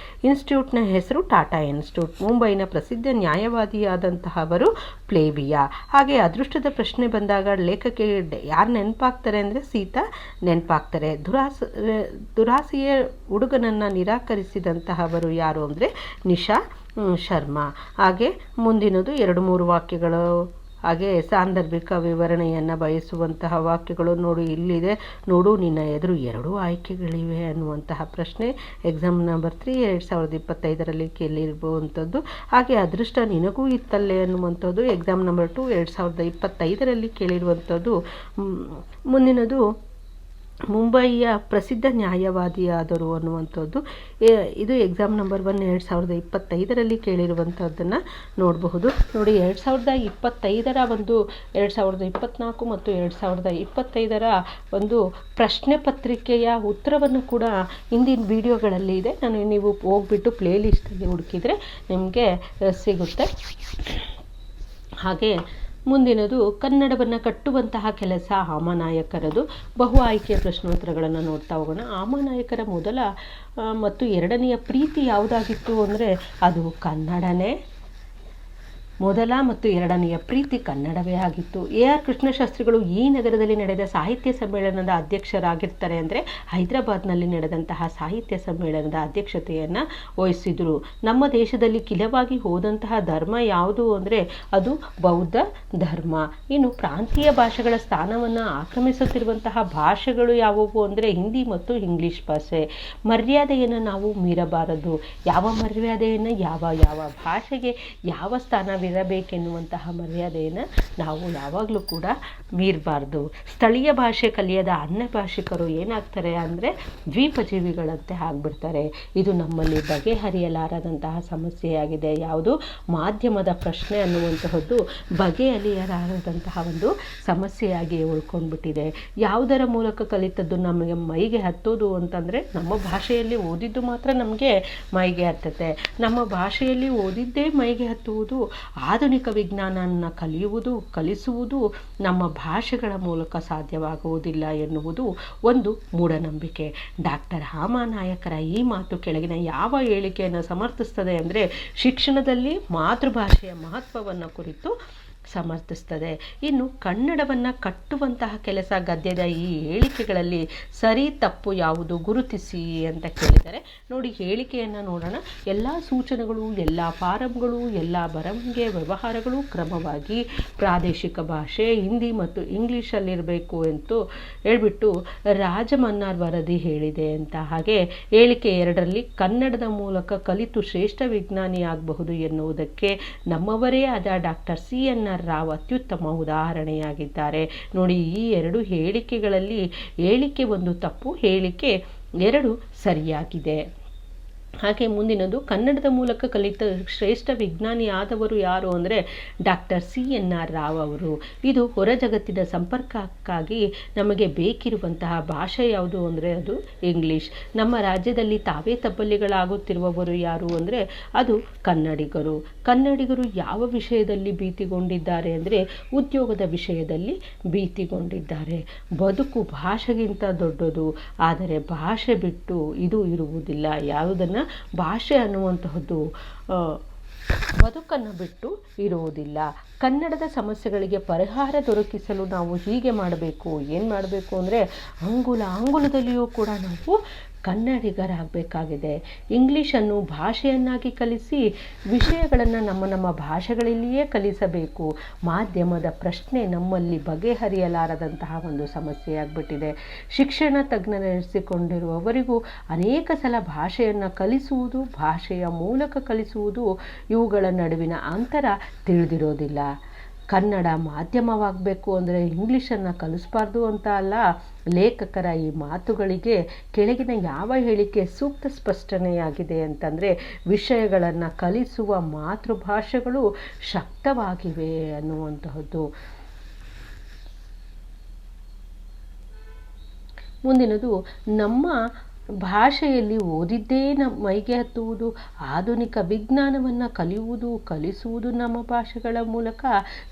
ಇನ್ಸ್ಟಿಟ್ಯೂಟ್ನ ಹೆಸರು ಟಾಟಾ ಇನ್ಸ್ಟಿಟ್ಯೂಟ್. ಮುಂಬೈನ ಪ್ರಸಿದ್ಧ ನ್ಯಾಯವಾದಿಯಾದಂತಹವರು ಪ್ಲೇಬಿಯಾ. ಹಾಗೆ ಅದೃಷ್ಟದ ಪ್ರಶ್ನೆ ಬಂದಾಗ ಲೇಖಕಿ ಯಾರು ನೆನಪಾಗ್ತಾರೆ ಅಂದರೆ ಸೀತಾ ನೆನಪಾಗ್ತಾರೆ. ದುರಾಸೆಯ ಹುಡುಗನನ್ನು ನಿರಾಕರಿಸಿದಂತಹವರು ಯಾರು ಅಂದರೆ ನಿಶಾ ಶರ್ಮಾ. ಹಾಗೆ ಮುಂದಿನದು 2-3 ವಾಕ್ಯಗಳು, ಹಾಗೆ ಸಾಂದರ್ಭಿಕ ವಿವರಣೆಯನ್ನು ಬಯಸುವಂತಹ ವಾಕ್ಯಗಳು. ನೋಡಿ ಇಲ್ಲಿದೆ, ನೋಡು ನಿನ್ನ ಎದುರು 2 ಆಯ್ಕೆಗಳಿವೆ ಅನ್ನುವಂತಹ ಪ್ರಶ್ನೆ ಎಕ್ಸಾಮ್ ನಂಬರ್ 3 2025ರಲ್ಲಿ ಕೇಳಿರುವಂಥದ್ದು. ಹಾಗೆ ಅದೃಷ್ಟ ನಿನಗೂ ಇತ್ತಲ್ಲೇ ಅನ್ನುವಂಥದ್ದು ಎಕ್ಸಾಮ್ ನಂಬರ್ 2 2025ರಲ್ಲಿ ಕೇಳಿರುವಂಥದ್ದು. ಮುಂದಿನದು ಮುಂಬಯಿಯ ಪ್ರಸಿದ್ಧ ನ್ಯಾಯವಾದಿಯಾದರು ಅನ್ನುವಂಥದ್ದು. ಇದು ಎಕ್ಸಾಮ್ ನಂಬರ್ 1 2025ರಲ್ಲಿ ಕೇಳಿರುವಂಥದ್ದನ್ನು ನೋಡಬಹುದು. ನೋಡಿ 2025ರ 2024 ಮತ್ತು 2025ರ ಒಂದು ಪ್ರಶ್ನೆ ಪತ್ರಿಕೆಯ ಉತ್ತರವನ್ನು ಕೂಡ ಹಿಂದಿನ ವಿಡಿಯೋಗಳಲ್ಲಿ ಇದೆ. ನೀವು ಹೋಗ್ಬಿಟ್ಟು ಪ್ಲೇ ಲಿಸ್ಟಲ್ಲಿ ಹುಡುಕಿದರೆ ನಿಮಗೆ ಸಿಗುತ್ತೆ. ಹಾಗೆ ಮುಂದಿನದು ಕನ್ನಡವನ್ನು ಕಟ್ಟುವಂತಹ ಕೆಲಸ ಹಾಮನಾಯಕರದು. ಬಹು ಆಯ್ಕೆಯ ಪ್ರಶ್ನೋತ್ತರಗಳನ್ನು ನೋಡ್ತಾ ಹೋಗೋಣ. ಹಾಮನಾಯಕರ ಮೊದಲ ಮತ್ತು ಎರಡನೆಯ ಪ್ರೀತಿ ಯಾವುದಾಗಿತ್ತು ಅಂದರೆ ಅದು ಕನ್ನಡನೇ. ಮೊದಲ ಮತ್ತು ಎರಡನೆಯ ಪ್ರೀತಿ ಕನ್ನಡವೇ ಆಗಿತ್ತು. AR ಕೃಷ್ಣಶಾಸ್ತ್ರಿಗಳು ಈ ನಗರದಲ್ಲಿ ನಡೆದ ಸಾಹಿತ್ಯ ಸಮ್ಮೇಳನದ ಅಧ್ಯಕ್ಷರಾಗಿರ್ತಾರೆ. ಅಂದರೆ ಹೈದರಾಬಾದ್ನಲ್ಲಿ ನಡೆದಂತಹ ಸಾಹಿತ್ಯ ಸಮ್ಮೇಳನದ ಅಧ್ಯಕ್ಷತೆಯನ್ನು ವಹಿಸಿದರು. ನಮ್ಮ ದೇಶದಲ್ಲಿ ಕಿಲವಾಗಿ ಹೋದಂತಹ ಧರ್ಮ ಯಾವುದು ಅಂದರೆ ಅದು ಬೌದ್ಧ ಧರ್ಮ. ಇನ್ನು ಪ್ರಾಂತೀಯ ಭಾಷೆಗಳ ಸ್ಥಾನವನ್ನು ಆಕ್ರಮಿಸುತ್ತಿರುವಂತಹ ಭಾಷೆಗಳು ಯಾವುವು ಅಂದರೆ ಹಿಂದಿ ಮತ್ತು ಇಂಗ್ಲೀಷ್ ಭಾಷೆ. ಮರ್ಯಾದೆಯನ್ನು ನಾವು ಮೀರಬಾರದು. ಯಾವ ಮರ್ಯಾದೆಯನ್ನು ಯಾವ ಭಾಷೆಗೆ ಯಾವ ಸ್ಥಾನವಿರಬೇಕೆನ್ನುವಂತಹ ಮರ್ಯಾದೆಯನ್ನು ನಾವು ಯಾವಾಗಲೂ ಕೂಡ ಮೀರಬಾರ್ದು. ಸ್ಥಳೀಯ ಭಾಷೆ ಕಲಿಯದ ಅನ್ಯ ಭಾಷಿಕರು ಏನಾಗ್ತಾರೆ ಅಂದರೆ ದ್ವೀಪಜೀವಿಗಳಂತೆ ಆಗಿಬಿಡ್ತಾರೆ. ಇದು ನಮ್ಮಲ್ಲಿ ಬಗೆಹರಿಯಲಾರದಂತಹ ಸಮಸ್ಯೆಯಾಗಿದೆ. ಯಾವುದು ಮಾಧ್ಯಮದ ಪ್ರಶ್ನೆ ಅನ್ನುವಂತಹದ್ದು ಬಗೆಹರಿಯಲಾರದಂತಹ ಒಂದು ಸಮಸ್ಯೆಯಾಗಿ ಉಳ್ಕೊಂಡ್ಬಿಟ್ಟಿದೆ. ಯಾವುದರ ಮೂಲಕ ಕಲಿತದ್ದು ನಮಗೆ ಮೈಗೆ ಹತ್ತೋದು ಅಂತಂದರೆ ನಮ್ಮ ಭಾಷೆಯಲ್ಲಿ ಓದಿದ್ದು ಮಾತ್ರ ನಮಗೆ ಮೈಗೆ ಹತ್ತುತ್ತೆ. ನಮ್ಮ ಭಾಷೆಯಲ್ಲಿ ಓದಿದ್ದೇ ಮೈಗೆ ಹತ್ತುವುದು, ಆಧುನಿಕ ವಿಜ್ಞಾನವನ್ನು ಕಲಿಸುವುದು ನಮ್ಮ ಭಾಷೆಗಳ ಮೂಲಕ ಸಾಧ್ಯವಾಗುವುದಿಲ್ಲ ಎನ್ನುವುದು ಒಂದು ಮೂಢನಂಬಿಕೆ. ಡಾಕ್ಟರ್ ಹಾಮನಾಯಕರ ಈ ಮಾತು ಕೆಳಗಿನ ಯಾವ ಹೇಳಿಕೆಯನ್ನು ಸಮರ್ಥಿಸ್ತದೆ ಅಂದರೆ ಶಿಕ್ಷಣದಲ್ಲಿ ಮಾತೃಭಾಷೆಯ ಮಹತ್ವವನ್ನು ಕುರಿತು ಸಮರ್ಥಿಸ್ತದೆ. ಇನ್ನು ಕನ್ನಡವನ್ನು ಕಟ್ಟುವಂತಹ ಕೆಲಸ ಗದ್ಯದ ಈ ಹೇಳಿಕೆಗಳಲ್ಲಿ ಸರಿ ತಪ್ಪು ಯಾವುದು ಗುರುತಿಸಿ ಅಂತ ಕೇಳಿದರೆ, ನೋಡಿ ಹೇಳಿಕೆಯನ್ನು ನೋಡೋಣ. ಎಲ್ಲ ಸೂಚನೆಗಳು, ಎಲ್ಲ ಫಾರಂಗಳು, ಎಲ್ಲ ಬರವಣಿಗೆ ವ್ಯವಹಾರಗಳು ಕ್ರಮವಾಗಿ ಪ್ರಾದೇಶಿಕ ಭಾಷೆ ಹಿಂದಿ ಮತ್ತು ಇಂಗ್ಲೀಷಲ್ಲಿರಬೇಕು ಎಂದು ಹೇಳ್ಬಿಟ್ಟು ರಾಜಮನ್ನಾರ್ ವರದಿ ಹೇಳಿದೆ ಅಂತ. ಹಾಗೆ ಹೇಳಿಕೆ 2ರಲ್ಲಿ ಕನ್ನಡದ ಮೂಲಕ ಕಲಿತು ಶ್ರೇಷ್ಠ ವಿಜ್ಞಾನಿ ಆಗಬಹುದು ಎನ್ನುವುದಕ್ಕೆ ನಮ್ಮವರೇ ಆದ ಡಾಕ್ಟರ್ CNR ರಾವ್ ಅತ್ಯುತ್ತಮ ಉದಾಹರಣೆಯಾಗಿದ್ದಾರೆ. ನೋಡಿ ಈ 2 ಹೇಳಿಕೆಗಳಲ್ಲಿ ಹೇಳಿಕೆ 1 ತಪ್ಪು, ಹೇಳಿಕೆ 2 ಸರಿಯಾಗಿದೆ. ಹಾಗೆ ಮುಂದಿನದು ಕನ್ನಡದ ಮೂಲಕ ಕಲಿತ ಶ್ರೇಷ್ಠ ವಿಜ್ಞಾನಿ ಆದವರು ಯಾರು ಅಂದರೆ ಡಾಕ್ಟರ್ CNR ರಾವ್ ಅವರು. ಇದು ಹೊರ ಜಗತ್ತಿನ ಸಂಪರ್ಕಕ್ಕಾಗಿ ನಮಗೆ ಬೇಕಿರುವಂತಹ ಭಾಷೆ ಯಾವುದು ಅಂದರೆ ಅದು ಇಂಗ್ಲೀಷ್. ನಮ್ಮ ರಾಜ್ಯದಲ್ಲಿ ತಾವೇ ತಬ್ಬಲಿಗಳಾಗುತ್ತಿರುವವರು ಯಾರು ಅಂದರೆ ಅದು ಕನ್ನಡಿಗರು. ಕನ್ನಡಿಗರು ಯಾವ ವಿಷಯದಲ್ಲಿ ಭೀತಿಗೊಂಡಿದ್ದಾರೆ ಅಂದರೆ ಉದ್ಯೋಗದ ವಿಷಯದಲ್ಲಿ ಭೀತಿಗೊಂಡಿದ್ದಾರೆ. ಬದುಕು ಭಾಷೆಗಿಂತ ದೊಡ್ಡದು, ಆದರೆ ಭಾಷೆ ಬಿಟ್ಟು ಇದು ಇರುವುದಿಲ್ಲ. ಯಾವುದನ್ನು ಭಾಷೆ ಅನ್ನುವಂತಹದ್ದು ಬದುಕನ್ನು ಬಿಟ್ಟು ಇರುವುದಿಲ್ಲ. ಕನ್ನಡದ ಸಮಸ್ಯೆಗಳಿಗೆ ಪರಿಹಾರ ದೊರಕಿಸಲು ನಾವು ಹೀಗೆ ಮಾಡಬೇಕು. ಏನು ಮಾಡಬೇಕು ಅಂದರೆ ಅಂಗುಲದಲ್ಲಿಯೂ ಕೂಡ ನಾವು ಕನ್ನಡಿಗರಾಗಬೇಕಾಗಿದೆ. ಇಂಗ್ಲೀಷನ್ನು ಭಾಷೆಯನ್ನಾಗಿ ಕಲಿಸಿ ವಿಷಯಗಳನ್ನು ನಮ್ಮ ಭಾಷೆಗಳಲ್ಲಿಯೇ ಕಲಿಸಬೇಕು. ಮಾಧ್ಯಮದ ಪ್ರಶ್ನೆ ನಮ್ಮಲ್ಲಿ ಬಗೆಹರಿಯಲಾರದಂತಹ ಒಂದು ಸಮಸ್ಯೆಯಾಗ್ಬಿಟ್ಟಿದೆ. ಶಿಕ್ಷಣ ತಜ್ಞರೆನಿಸಿಕೊಂಡಿರುವವರಿಗೂ ಅನೇಕ ಸಲ ಭಾಷೆಯನ್ನು ಕಲಿಸುವುದು, ಭಾಷೆಯ ಮೂಲಕ ಕಲಿಸುವುದು, ಇವುಗಳ ನಡುವಿನ ಅಂತರ ತಿಳಿದಿರೋದಿಲ್ಲ. ಕನ್ನಡ ಮಾಧ್ಯಮವಾಗಬೇಕು ಅಂದರೆ ಇಂಗ್ಲೀಷನ್ನು ಕಲಿಸಬಾರ್ದು ಅಂತ ಅಲ್ಲ. ಲೇಖಕರ ಈ ಮಾತುಗಳಿಗೆ ಕೆಳಗಿನ ಯಾವ ಹೇಳಿಕೆ ಸೂಕ್ತ ಸ್ಪಷ್ಟನೆಯಾಗಿದೆ ಅಂತಂದರೆ, ವಿಷಯಗಳನ್ನು ಕಲಿಸುವ ಮಾತೃಭಾಷೆಗಳು ಶಕ್ತವಾಗಿವೆ ಅನ್ನುವಂತಹದ್ದು. ಮುಂದಿನದು, ನಮ್ಮ ಭಾಷೆಯಲ್ಲಿ ಓದಿದ್ದೇ ಮೈಗೆ ಹತ್ತುವುದು, ಆಧುನಿಕ ವಿಜ್ಞಾನವನ್ನು ಕಲಿಸುವುದು ನಮ್ಮ ಭಾಷೆಗಳ ಮೂಲಕ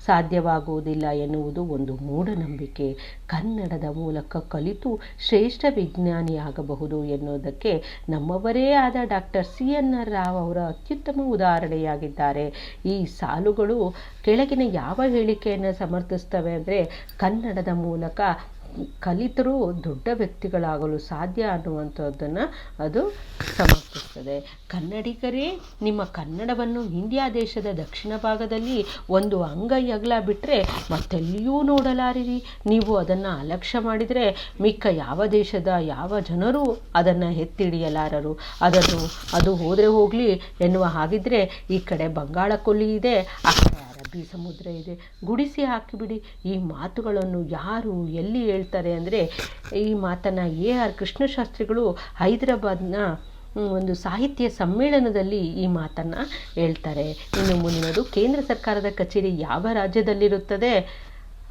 ಸಾಧ್ಯವಾಗುವುದಿಲ್ಲ ಎನ್ನುವುದು ಒಂದು ಮೂಢನಂಬಿಕೆ. ಕನ್ನಡದ ಮೂಲಕ ಕಲಿತು ಶ್ರೇಷ್ಠ ವಿಜ್ಞಾನಿಯಾಗಬಹುದು ಎನ್ನುವುದಕ್ಕೆ ನಮ್ಮವರೇ ಆದ ಡಾಕ್ಟರ್ CNR ರಾವ್ ಅವರ ಅತ್ಯುತ್ತಮ ಉದಾಹರಣೆಯಾಗಿದ್ದಾರೆ. ಈ ಸಾಲುಗಳು ಕೆಳಗಿನ ಯಾವ ಹೇಳಿಕೆಯನ್ನು ಸಮರ್ಥಿಸ್ತವೆ ಅಂದರೆ, ಕನ್ನಡದ ಮೂಲಕ ಕಲಿತರೂ ದೊಡ್ಡ ವ್ಯಕ್ತಿಗಳಾಗಲು ಸಾಧ್ಯ ಅನ್ನುವಂಥದ್ದನ್ನು ಅದು ಸಮರ್ಥಿಸ್ತದೆ. ಕನ್ನಡಿಗರೇ, ನಿಮ್ಮ ಕನ್ನಡವನ್ನು ಇಂಡಿಯಾ ದೇಶದ ದಕ್ಷಿಣ ಭಾಗದಲ್ಲಿ ಒಂದು ಅಂಗೈ ಅಗಲ ಬಿಟ್ಟರೆ ಮತ್ತೆಲ್ಲಿಯೂ ನೋಡಲಾರಿರಿ. ನೀವು ಅದನ್ನು ಅಲಕ್ಷ್ಯ ಮಾಡಿದರೆ ಮಿಕ್ಕ ಯಾವ ದೇಶದ ಯಾವ ಜನರೂ ಅದನ್ನು ಎತ್ತಿಡಿಯಲಾರರು. ಅದು ಹೋದರೆ ಹೋಗಲಿ ಎನ್ನುವ ಹಾಗಿದ್ದರೆ ಈ ಕಡೆ ಬಂಗಾಳ ಕೊಲ್ಲಿ ಇದೆ, ಆ ಕಡೆ ಅರಬ್ಬಿ ಸಮುದ್ರ ಇದೆ, ಗುಡಿಸಿ ಹಾಕಿಬಿಡಿ. ಈ ಮಾತುಗಳನ್ನು ಯಾರು ಎಲ್ಲಿ ಹೇಳ್ತಾರೆ ಅಂದರೆ, ಈ ಮಾತನ್ನು AR ಕೃಷ್ಣಶಾಸ್ತ್ರಿಗಳು ಹೈದರಾಬಾದ್ನ ಒಂದು ಸಾಹಿತ್ಯ ಸಮ್ಮೇಳನದಲ್ಲಿ ಈ ಮಾತನ್ನು ಹೇಳ್ತಾರೆ. ಇನ್ನು ಮುಂದಿನದು, ಕೇಂದ್ರ ಸರ್ಕಾರದ ಕಚೇರಿ ಯಾವ ರಾಜ್ಯದಲ್ಲಿರುತ್ತದೆ,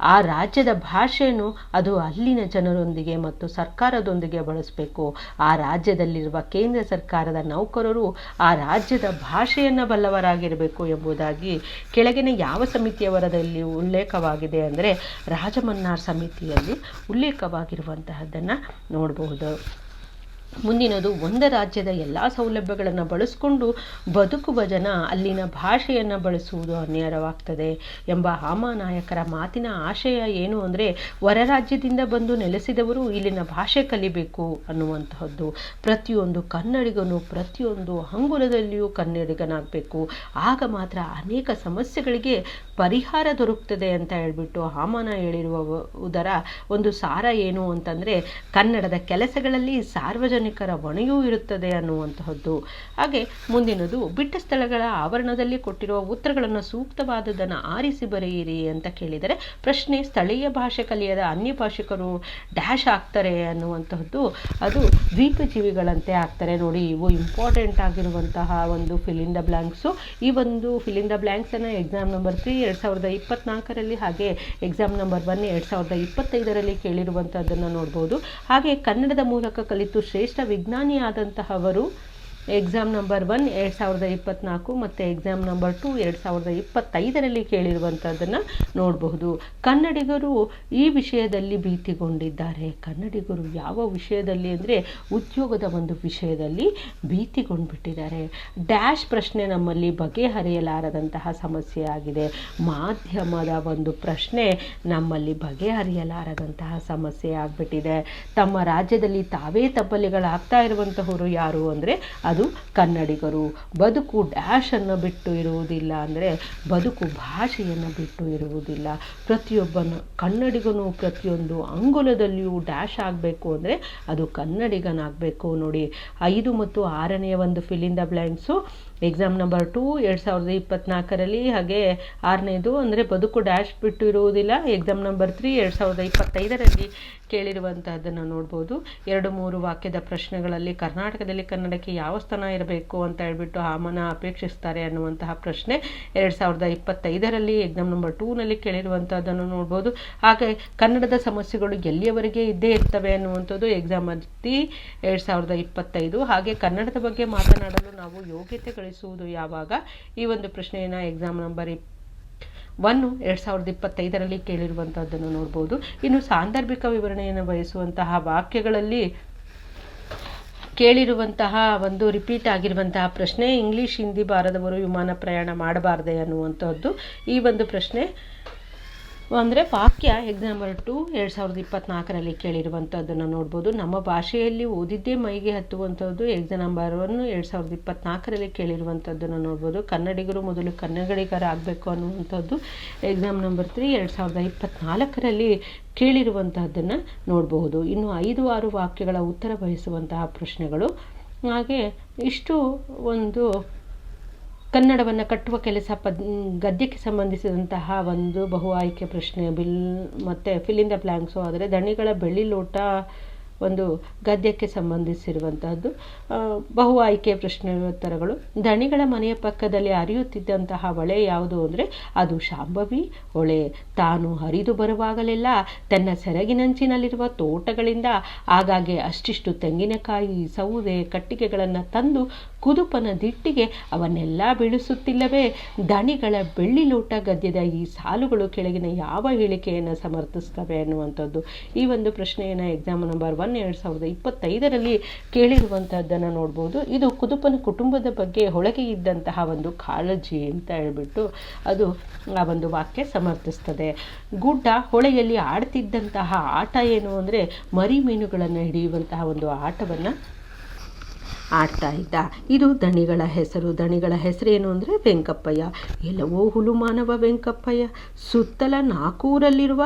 ಆ ರಾಜ್ಯದ ಭಾಷೆಯನ್ನು ಅದು ಅಲ್ಲಿನ ಜನರೊಂದಿಗೆ ಮತ್ತು ಸರ್ಕಾರದೊಂದಿಗೆ ಬಳಸಬೇಕು. ಆ ರಾಜ್ಯದಲ್ಲಿರುವ ಕೇಂದ್ರ ಸರ್ಕಾರದ ನೌಕರರು ಆ ರಾಜ್ಯದ ಭಾಷೆಯನ್ನು ಬಲ್ಲವರಾಗಿರಬೇಕು ಎಂಬುದಾಗಿ ಕೆಳಗಿನ ಯಾವ ಸಮಿತಿಯ ವರದಿಯಲ್ಲಿ ಉಲ್ಲೇಖವಾಗಿದೆ ಅಂದರೆ, ರಾಜಮನ್ನಾರ್ ಸಮಿತಿಯಲ್ಲಿ ಉಲ್ಲೇಖವಾಗಿರುವಂತಹದ್ದನ್ನು ನೋಡಬಹುದು. ಮುಂದಿನದು, ಒಂದು ರಾಜ್ಯದ ಎಲ್ಲ ಸೌಲಭ್ಯಗಳನ್ನು ಬಳಸಿಕೊಂಡು ಬದುಕುವ ಜನ ಅಲ್ಲಿನ ಭಾಷೆಯನ್ನು ಬಳಸುವುದು ಅನ್ಯಾಯವಾಗ್ತದೆ ಎಂಬ ಹಾಮಾನಾಯಕರ ಮಾತಿನ ಆಶಯ ಏನು ಅಂದರೆ, ಹೊರ ರಾಜ್ಯದಿಂದ ಬಂದು ನೆಲೆಸಿದವರು ಇಲ್ಲಿನ ಭಾಷೆ ಕಲಿಬೇಕು ಅನ್ನುವಂತಹದ್ದು. ಪ್ರತಿಯೊಂದು ಕನ್ನಡಿಗನು ಪ್ರತಿಯೊಂದು ಅಂಗುಲದಲ್ಲಿಯೂ ಕನ್ನಡಿಗನಾಗಬೇಕು. ಆಗ ಮಾತ್ರ ಅನೇಕ ಸಮಸ್ಯೆಗಳಿಗೆ ಪರಿಹಾರ ದೊರಕುತ್ತದೆ ಅಂತ ಹೇಳ್ಬಿಟ್ಟು ಹಾಮಾನ ಹೇಳಿರುವುದರ ಒಂದು ಸಾರ ಏನು ಅಂತಂದರೆ, ಕನ್ನಡದ ಕೆಲಸಗಳಲ್ಲಿ ಸಾರ್ವಜನಿಕರ ಹೊಣೆಯೂ ಇರುತ್ತದೆ ಅನ್ನುವಂತಹದ್ದು. ಹಾಗೆ ಮುಂದಿನದು, ಬಿಟ್ಟ ಸ್ಥಳಗಳ ಆವರಣದಲ್ಲಿ ಕೊಟ್ಟಿರುವ ಉತ್ತರಗಳನ್ನು ಸೂಕ್ತವಾದದನ್ನು ಆರಿಸಿ ಬರೆಯಿರಿ ಅಂತ ಕೇಳಿದರೆ, ಪ್ರಶ್ನೆ ಸ್ಥಳೀಯ ಭಾಷೆ ಕಲಿಯದ ಅನ್ಯ ಭಾಷಿಕರು ಡ್ಯಾಶ್ ಆಗ್ತಾರೆ ಅನ್ನುವಂತಹದ್ದು. ಅದು ದ್ವೀಪಜೀವಿಗಳಂತೆ ಆಗ್ತಾರೆ ನೋಡಿ. ಇವು ಇಂಪಾರ್ಟೆಂಟ್ ಆಗಿರುವಂತಹ ಒಂದು ಫಿಲ್ ಇನ್ ದ ಬ್ಲ್ಯಾಂಕ್ಸು. ಈ ಒಂದು ಫಿಲ್ ಇನ್ ದ ಬ್ಲ್ಯಾಂಕ್ಸನ್ನು ಎಕ್ಸಾಮ್ ನಂಬರ್ 3 2024ರಲ್ಲಿ ಹಾಗೆ ಎಕ್ಸಾಮ್ ನಂಬರ್ 1 2025ರಲ್ಲಿ ಕೇಳಿರುವಂಥದ್ದನ್ನು ನೋಡ್ಬೋದು. ಹಾಗೆ ಕನ್ನಡದ ಮೂಲಕ ಕಲಿತು ಶ್ರೇಷ್ಠ ವಿಜ್ಞಾನಿಯಾದಂತಹವರು ಎಕ್ಸಾಮ್ ನಂಬರ್ 1 2024 ಮತ್ತು ಎಕ್ಸಾಮ್ ನಂಬರ್ 2 2025ರಲ್ಲಿ ಕೇಳಿರುವಂಥದ್ದನ್ನು ನೋಡಬಹುದು. ಕನ್ನಡಿಗರು ಈ ವಿಷಯದಲ್ಲಿ ಭೀತಿಗೊಂಡಿದ್ದಾರೆ. ಕನ್ನಡಿಗರು ಯಾವ ವಿಷಯದಲ್ಲಿ ಅಂದರೆ, ಉದ್ಯೋಗದ ಒಂದು ವಿಷಯದಲ್ಲಿ ಭೀತಿಗೊಂಡ್ಬಿಟ್ಟಿದ್ದಾರೆ. ಡ್ಯಾಶ್ ಪ್ರಶ್ನೆ ನಮ್ಮಲ್ಲಿ ಬಗೆಹರಿಯಲಾರದಂತಹ ಸಮಸ್ಯೆ ಆಗಿದೆ. ಮಾಧ್ಯಮದ ಒಂದು ಪ್ರಶ್ನೆ ನಮ್ಮಲ್ಲಿ ಬಗೆಹರಿಯಲಾರದಂತಹ ಸಮಸ್ಯೆ ಆಗಿಬಿಟ್ಟಿದೆ. ತಮ್ಮ ರಾಜ್ಯದಲ್ಲಿ ತಾವೇ ತಬ್ಬಲಿಗಳಾಗ್ತಾ ಇರುವಂತಹವರು ಯಾರು ಅಂದರೆ, ಅದು ಕನ್ನಡಿಗರು. ಬದುಕು ಡ್ಯಾಶನ್ನು ಬಿಟ್ಟು ಇರುವುದಿಲ್ಲ ಅಂದರೆ, ಬದುಕು ಭಾಷೆಯನ್ನು ಬಿಟ್ಟು ಇರುವುದಿಲ್ಲ. ಪ್ರತಿಯೊಬ್ಬನು ಕನ್ನಡಿಗನು ಪ್ರತಿಯೊಂದು ಅಂಗುಲದಲ್ಲಿಯೂ ಡ್ಯಾಶ್ ಆಗಬೇಕು ಅಂದರೆ ಅದು ಕನ್ನಡಿಗನಾಗಬೇಕು ನೋಡಿ. 5 ಮತ್ತು 6ನೆಯ ಒಂದು fill in the blanks exam number 2 2024ರಲ್ಲಿ, ಹಾಗೆ 6ನೇದು ಅಂದರೆ ಬದುಕು ಡ್ಯಾಶ್ ಬಿಟ್ಟು ಇರುವುದಿಲ್ಲ ಎಕ್ಸಾಮ್ ನಂಬರ್ 3 2025ರಲ್ಲಿ ಕೇಳಿರುವಂತಹದ್ದನ್ನು ನೋಡ್ಬೋದು. 2-3 ವಾಕ್ಯದ ಪ್ರಶ್ನೆಗಳಲ್ಲಿ ಕರ್ನಾಟಕದಲ್ಲಿ ಕನ್ನಡಕ್ಕೆ ಯಾವ ಸ್ಥಾನ ಇರಬೇಕು ಅಂತ ಹೇಳ್ಬಿಟ್ಟು ಹಾಮನ ಅಪೇಕ್ಷಿಸ್ತಾರೆ ಅನ್ನುವಂತಹ ಪ್ರಶ್ನೆ 2025ರಲ್ಲಿ ಎಕ್ಸಾಮ್ ನಂಬರ್ 2ನಲ್ಲಿ ಕೇಳಿರುವಂತಹದ್ದನ್ನು ನೋಡ್ಬೋದು. ಹಾಗೆ ಕನ್ನಡದ ಸಮಸ್ಯೆಗಳು ಎಲ್ಲಿಯವರೆಗೆ ಇದ್ದೇ ಇರ್ತವೆ ಅನ್ನುವಂಥದ್ದು ಎಕ್ಸಾಮ್ 3 2025. ಹಾಗೆ ಕನ್ನಡದ ಬಗ್ಗೆ ಮಾತನಾಡಲು ನಾವು ಯೋಗ್ಯತೆ ಗಳಿಸುವುದು ಯಾವಾಗ, ಈ ಒಂದು ಪ್ರಶ್ನೆಯನ್ನು ಎಕ್ಸಾಮ್ ನಂಬರ್ 1 2025ರಲ್ಲಿ ಕೇಳಿರುವಂಥದ್ದನ್ನು ನೋಡ್ಬೋದು. ಇನ್ನು ಸಾಂದರ್ಭಿಕ ವಿವರಣೆಯನ್ನು ಬಯಸುವಂತಹ ವಾಕ್ಯಗಳಲ್ಲಿ ಕೇಳಿರುವಂತಹ ಒಂದು ರಿಪೀಟ್ ಆಗಿರುವಂತಹ ಪ್ರಶ್ನೆ, ಇಂಗ್ಲೀಷ್ ಹಿಂದಿ ಬಾರದವರು ವಿಮಾನ ಪ್ರಯಾಣ ಮಾಡಬಾರ್ದೆ ಅನ್ನುವಂಥದ್ದು ಈ ಒಂದು ಪ್ರಶ್ನೆ. ಅಂದರೆ ವಾಕ್ಯ ಎಕ್ಸಾಮ್ ನಂಬರ್ 2 2024ರಲ್ಲಿ ಕೇಳಿರುವಂಥದ್ದನ್ನು ನೋಡ್ಬೋದು. ನಮ್ಮ ಭಾಷೆಯಲ್ಲಿ ಓದಿದ್ದೇ ಮೈಗೆ ಹತ್ತುವಂಥದ್ದು ಎಕ್ಸಾಮ್ ನಂಬರ್ 1 2024ರಲ್ಲಿ ಕೇಳಿರುವಂಥದ್ದನ್ನು ನೋಡ್ಬೋದು. ಕನ್ನಡಿಗರು ಮೊದಲು ಕನ್ನಡಿಗರಾಗಬೇಕು ಅನ್ನುವಂಥದ್ದು ಎಕ್ಸಾಮ್ ನಂಬರ್ 3 2024ರಲ್ಲಿ ಕೇಳಿರುವಂತಹದ್ದನ್ನು ನೋಡಬಹುದು. ಇನ್ನು 5-6 ವಾಕ್ಯಗಳ ಉತ್ತರ ಬಯಸುವಂತಹ ಪ್ರಶ್ನೆಗಳು. ಹಾಗೆ ಇಷ್ಟು ಒಂದು ಕನ್ನಡವನ್ನು ಕಟ್ಟುವ ಕೆಲಸ ಗದ್ಯಕ್ಕೆ ಸಂಬಂಧಿಸಿದಂತಹ ಒಂದು ಬಹು ಆಯ್ಕೆ ಪ್ರಶ್ನೆ ಮತ್ತು ಫಿಲ್ ಇನ್ ದ ಬ್ಲ್ಯಾಂಕ್ಸು. ಆದರೆ ದಣಿಗಳ ಬೆಳ್ಳಿ ಲೋಟ ಒಂದು ಗದ್ಯಕ್ಕೆ ಸಂಬಂಧಿಸಿರುವಂತಹದ್ದು. ಬಹು ಆಯ್ಕೆ ಪ್ರಶ್ನೆ ಉತ್ತರಗಳು. ದಣಿಗಳ ಮನೆಯ ಪಕ್ಕದಲ್ಲಿ ಹರಿಯುತ್ತಿದ್ದಂತಹ ಹೊಳೆ ಯಾವುದು ಅಂದರೆ ಅದು ಶಾಂಭವಿ ಹೊಳೆ. ತಾನು ಹರಿದು ಬರುವಾಗಲೆಲ್ಲ ತನ್ನ ಸೆರಗಿನಂಚಿನಲ್ಲಿರುವ ತೋಟಗಳಿಂದ ಆಗಾಗ್ಗೆ ಅಷ್ಟಿಷ್ಟು ತೆಂಗಿನಕಾಯಿ, ಸೌದೆ, ಕಟ್ಟಿಗೆಗಳನ್ನು ತಂದು ಕುದುಪನ ದಿಟ್ಟಿಗೆ ಅವನ್ನೆಲ್ಲ ಬೀಳಿಸುತ್ತಿಲ್ಲವೇ? ದಣಿಗಳ ಬೆಳ್ಳಿ ಲೋಟ ಗದ್ಯದ ಈ ಸಾಲುಗಳು ಕೆಳಗಿನ ಯಾವ ಹೇಳಿಕೆಯನ್ನು ಸಮರ್ಥಿಸ್ತವೆ ಅನ್ನುವಂಥದ್ದು ಈ ಒಂದು ಪ್ರಶ್ನೆಯನ್ನು ಎಕ್ಸಾಮ್ ನಂಬರ್ 1 2025ರಲ್ಲಿ ಕೇಳಿರುವಂಥದ್ದನ್ನು ನೋಡ್ಬೋದು. ಇದು ಕುದುಪನ ಕುಟುಂಬದ ಬಗ್ಗೆ ಹೊಳಗೆ ಇದ್ದಂತಹ ಒಂದು ಕಾಳಜಿ ಅಂತ ಹೇಳ್ಬಿಟ್ಟು ಅದು ಆ ಒಂದು ವಾಕ್ಯ ಸಮರ್ಥಿಸ್ತದೆ. ಗುಡ್ಡ ಹೊಳೆಯಲ್ಲಿ ಆಡ್ತಿದ್ದಂತಹ ಆಟ ಏನು ಅಂದರೆ ಮರಿ ಮೀನುಗಳನ್ನು ಹಿಡಿಯುವಂತಹ ಒಂದು ಆಟವನ್ನು ಆಡ್ತಾ ಇದ್ದ. ಇದು ದಣಿಗಳ ಹೆಸರು. ದಣಿಗಳ ಹೆಸರೇನು ಅಂದರೆ ವೆಂಕಪ್ಪಯ್ಯ. ಎಲ್ಲವೋ ಹುಲುಮಾನವ ವೆಂಕಪ್ಪಯ್ಯ. ಸುತ್ತಲ 4 ಊರಲ್ಲಿರುವ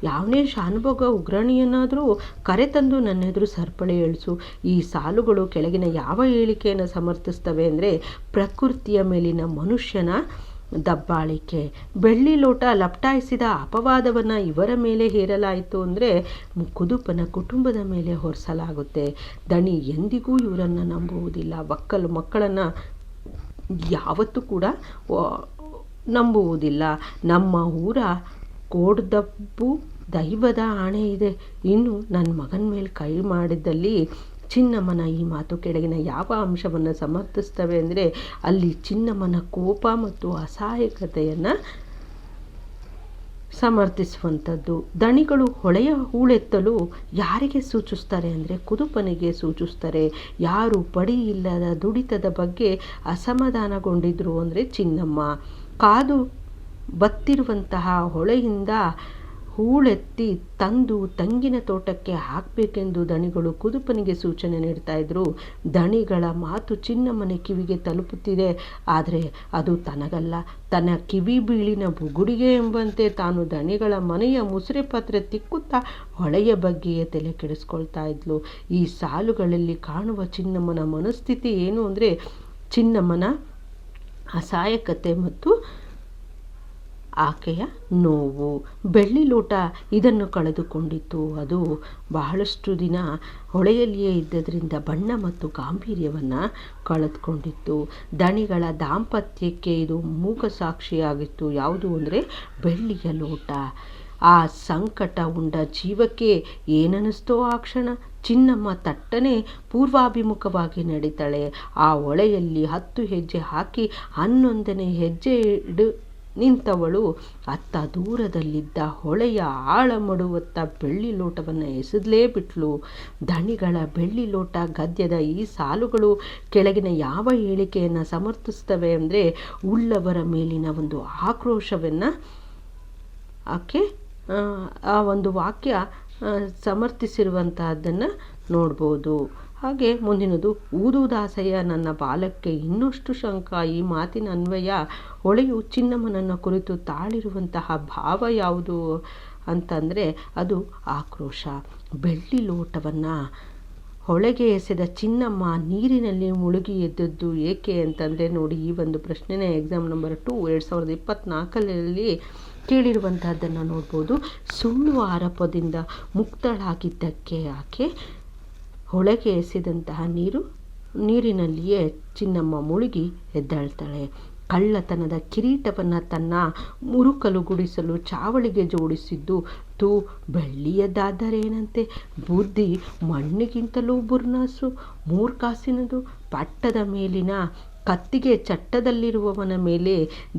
ಯಾವನೇ ಶಾನುಭೋಗ ಉಗ್ರಣಿಯನ್ನಾದರೂ ಕರೆತಂದು ನನ್ನೆದುರು ಸರ್ಪಳೆ ಇಳಿಸು. ಈ ಸಾಲುಗಳು ಕೆಳಗಿನ ಯಾವ ಹೇಳಿಕೆಯನ್ನು ಸಮರ್ಥಿಸ್ತವೆ ಅಂದರೆ ಪ್ರಕೃತಿಯ ಮೇಲಿನ ಮನುಷ್ಯನ ದಬ್ಬಾಳಿಕೆ. ಬೆಳ್ಳಿ ಲೋಟ ಲಪಟಾಯಿಸಿದ ಅಪವಾದವನ್ನು ಇವರ ಮೇಲೆ ಹೇರಲಾಯಿತು ಅಂದರೆ ಕುದುಪನ ಕುಟುಂಬದ ಮೇಲೆ ಹೊರಿಸಲಾಗುತ್ತೆ. ದಣಿ ಎಂದಿಗೂ ಇವರನ್ನು ನಂಬುವುದಿಲ್ಲ. ಮಕ್ಕಳನ್ನು ಯಾವತ್ತೂ ಕೂಡ ನಂಬುವುದಿಲ್ಲ. ನಮ್ಮ ಊರ ಕೋಡ್ದಬ್ಬು ದೈವದ ಆಣೆ ಇದೆ. ಇನ್ನು ನನ್ನ ಮಗನ ಮೇಲೆ ಕೈ ಮಾಡಿದ್ದಲ್ಲಿ ಚಿನ್ನಮ್ಮನ ಈ ಮಾತು ಕೆಳಗಿನ ಯಾವ ಅಂಶವನ್ನು ಸಮರ್ಥಿಸ್ತವೆ ಅಂದರೆ ಅಲ್ಲಿ ಚಿನ್ನಮ್ಮನ ಕೋಪ ಮತ್ತು ಅಸಹಾಯಕತೆಯನ್ನು ಸಮರ್ಥಿಸುವಂಥದ್ದು. ದಣಿಗಳು ಹೊಳೆಯ ಹೂಳೆತ್ತಲು ಯಾರಿಗೆ ಸೂಚಿಸ್ತಾರೆ ಅಂದರೆ ಕುದುಪನಿಗೆ ಸೂಚಿಸ್ತಾರೆ. ಯಾರು ಪಡಿ ಇಲ್ಲದ ದುಡಿತದ ಬಗ್ಗೆ ಅಸಮಾಧಾನಗೊಂಡಿದ್ರು ಅಂದರೆ ಚಿನ್ನಮ್ಮ. ಕಾದು ಬತ್ತಿರುವಂತಹ ಹೊಳೆಯಿಂದ ಹೂಳೆತ್ತಿ ತಂದು ತಂಗಿನ ತೋಟಕ್ಕೆ ಹಾಕಬೇಕೆಂದು ದಣಿಗಳು ಕುದುಪನಿಗೆ ಸೂಚನೆ ನೀಡ್ತಾ ಇದ್ರು. ದಣಿಗಳ ಮಾತು ಚಿನ್ನಮ್ಮನ ಕಿವಿಗೆ ತಲುಪುತ್ತಿದೆ. ಆದರೆ ಅದು ತನಗಲ್ಲ, ತನ್ನ ಕಿವಿ ಬೀಳಿನ ಬುಗುಡಿಗೆ ಎಂಬಂತೆ ತಾನು ದಣಿಗಳ ಮನೆಯ ಮುಸುರೆ ಪಾತ್ರೆ ತಿಕ್ಕುತ್ತಾ ಹೊಳೆಯ ಬಗ್ಗೆಯೇ ತಲೆ ಕೆಡಿಸ್ಕೊಳ್ತಾ ಇದ್ಲು. ಈ ಸಾಲುಗಳಲ್ಲಿ ಕಾಣುವ ಚಿನ್ನಮ್ಮನ ಮನಸ್ಥಿತಿ ಏನು ಅಂದರೆ ಚಿನ್ನಮ್ಮನ ಅಸಹಾಯಕತೆ ಮತ್ತು ಆಕೆಯ ನೋವು. ಬೆಳ್ಳಿ ಲೋಟ ಇದನ್ನು ಕಳೆದುಕೊಂಡಿತ್ತು. ಅದು ಬಹಳಷ್ಟು ದಿನ ಹೊಳೆಯಲ್ಲಿಯೇ ಇದ್ದದರಿಂದ ಬಣ್ಣ ಮತ್ತು ಗಾಂಭೀರ್ಯವನ್ನು ಕಳೆದುಕೊಂಡಿತ್ತು. ದಣಿಗಳ ದಾಂಪತ್ಯಕ್ಕೆ ಇದು ಮೂಕ ಸಾಕ್ಷಿಯಾಗಿತ್ತು. ಯಾವುದು ಅಂದರೆ ಬೆಳ್ಳಿಯ ಲೋಟ. ಆ ಸಂಕಟ ಉಂಡ ಜೀವಕ್ಕೆ ಏನನ್ನಿಸ್ತೋ ಆ ಕ್ಷಣ. ಚಿನ್ನಮ್ಮ ತಟ್ಟನೆ ಪೂರ್ವಾಭಿಮುಖವಾಗಿ ನಡೀತಾಳೆ. ಆ ಹೊಳೆಯಲ್ಲಿ 10 ಹೆಜ್ಜೆ ಹಾಕಿ 11ನೇ ಹೆಜ್ಜೆ ನಿಂತವಳು ಅತ್ತ ದೂರದಲ್ಲಿದ್ದ ಹೊಳೆಯ ಆಳ ಮಡುವತ್ತ ಬೆಳ್ಳಿ ಲೋಟವನ್ನು ಎಸೆದಲೇ ಬಿಟ್ಲು. ದಣಿಗಳ ಬೆಳ್ಳಿ ಲೋಟ ಗದ್ಯದ ಈ ಸಾಲುಗಳು ಕೆಳಗಿನ ಯಾವ ಹೇಳಿಕೆಯನ್ನು ಸಮರ್ಥಿಸ್ತವೆ ಅಂದರೆ ಉಳ್ಳವರ ಮೇಲಿನ ಒಂದು ಆಕ್ರೋಶವನ್ನು ಆಕೆ ಆ ಒಂದು ವಾಕ್ಯ ಸಮರ್ಥಿಸಿರುವಂತಹದ್ದನ್ನು ನೋಡ್ಬೋದು. ಹಾಗೆ ಮುಂದಿನದು ಊದುದಾಸಯ್ಯ ನನ್ನ ಬಾಲಕ್ಕೆ ಇನ್ನಷ್ಟು ಶಂಕ. ಈ ಮಾತಿನ ಅನ್ವಯ ಹೊಳೆಯು ಚಿನ್ನಮ್ಮನನ್ನು ಕುರಿತು ತಾಳಿರುವಂತಹ ಭಾವ ಯಾವುದು ಅಂತಂದರೆ ಅದು ಆಕ್ರೋಶ. ಬೆಳ್ಳಿ ಲೋಟವನ್ನು ಹೊಳೆಗೆ ಎಸೆದ ಚಿನ್ನಮ್ಮ ನೀರಿನಲ್ಲಿ ಮುಳುಗಿ ಎದ್ದದ್ದು ಏಕೆ ಅಂತಂದರೆ ನೋಡಿ ಈ ಒಂದು ಪ್ರಶ್ನೆನೇ ಎಕ್ಸಾಮ್ ನಂಬರ್ 2 2024ರಲ್ಲಿ ಕೇಳಿರುವಂತಹದ್ದನ್ನು ನೋಡ್ಬೋದು. ಸುಳ್ಳು ಆರೋಪದಿಂದ ಮುಕ್ತಳಾಗಿದ್ದಕ್ಕೆ ಆಕೆ ಹೊಳೆಗೆ ಎಸೆದಂತಹ ನೀರಿನಲ್ಲಿಯೇ ಚಿನ್ನಮ್ಮ ಮುಳುಗಿ ಎದ್ದೇಳ್ತಾಳೆ. ಕಳ್ಳತನದ ಕಿರೀಟವನ್ನು ತನ್ನ ಮುರುಕಲುಗುಡಿಸಲು ಚಾವಳಿಗೆ ಜೋಡಿಸಿದ್ದು ಬೆಳ್ಳಿಯದಾದರೇನಂತೆ. ಬುದ್ಧಿ ಮಣ್ಣಿಗಿಂತಲೂ ಬುರ್ನಾಸು, ಮೂರ್ಖಾಸಿನದು. ಪಟ್ಟದ ಮೇಲಿನ ಕತ್ತಿಗೆ ಚಟ್ಟದಲ್ಲಿರುವವನ ಮೇಲೆ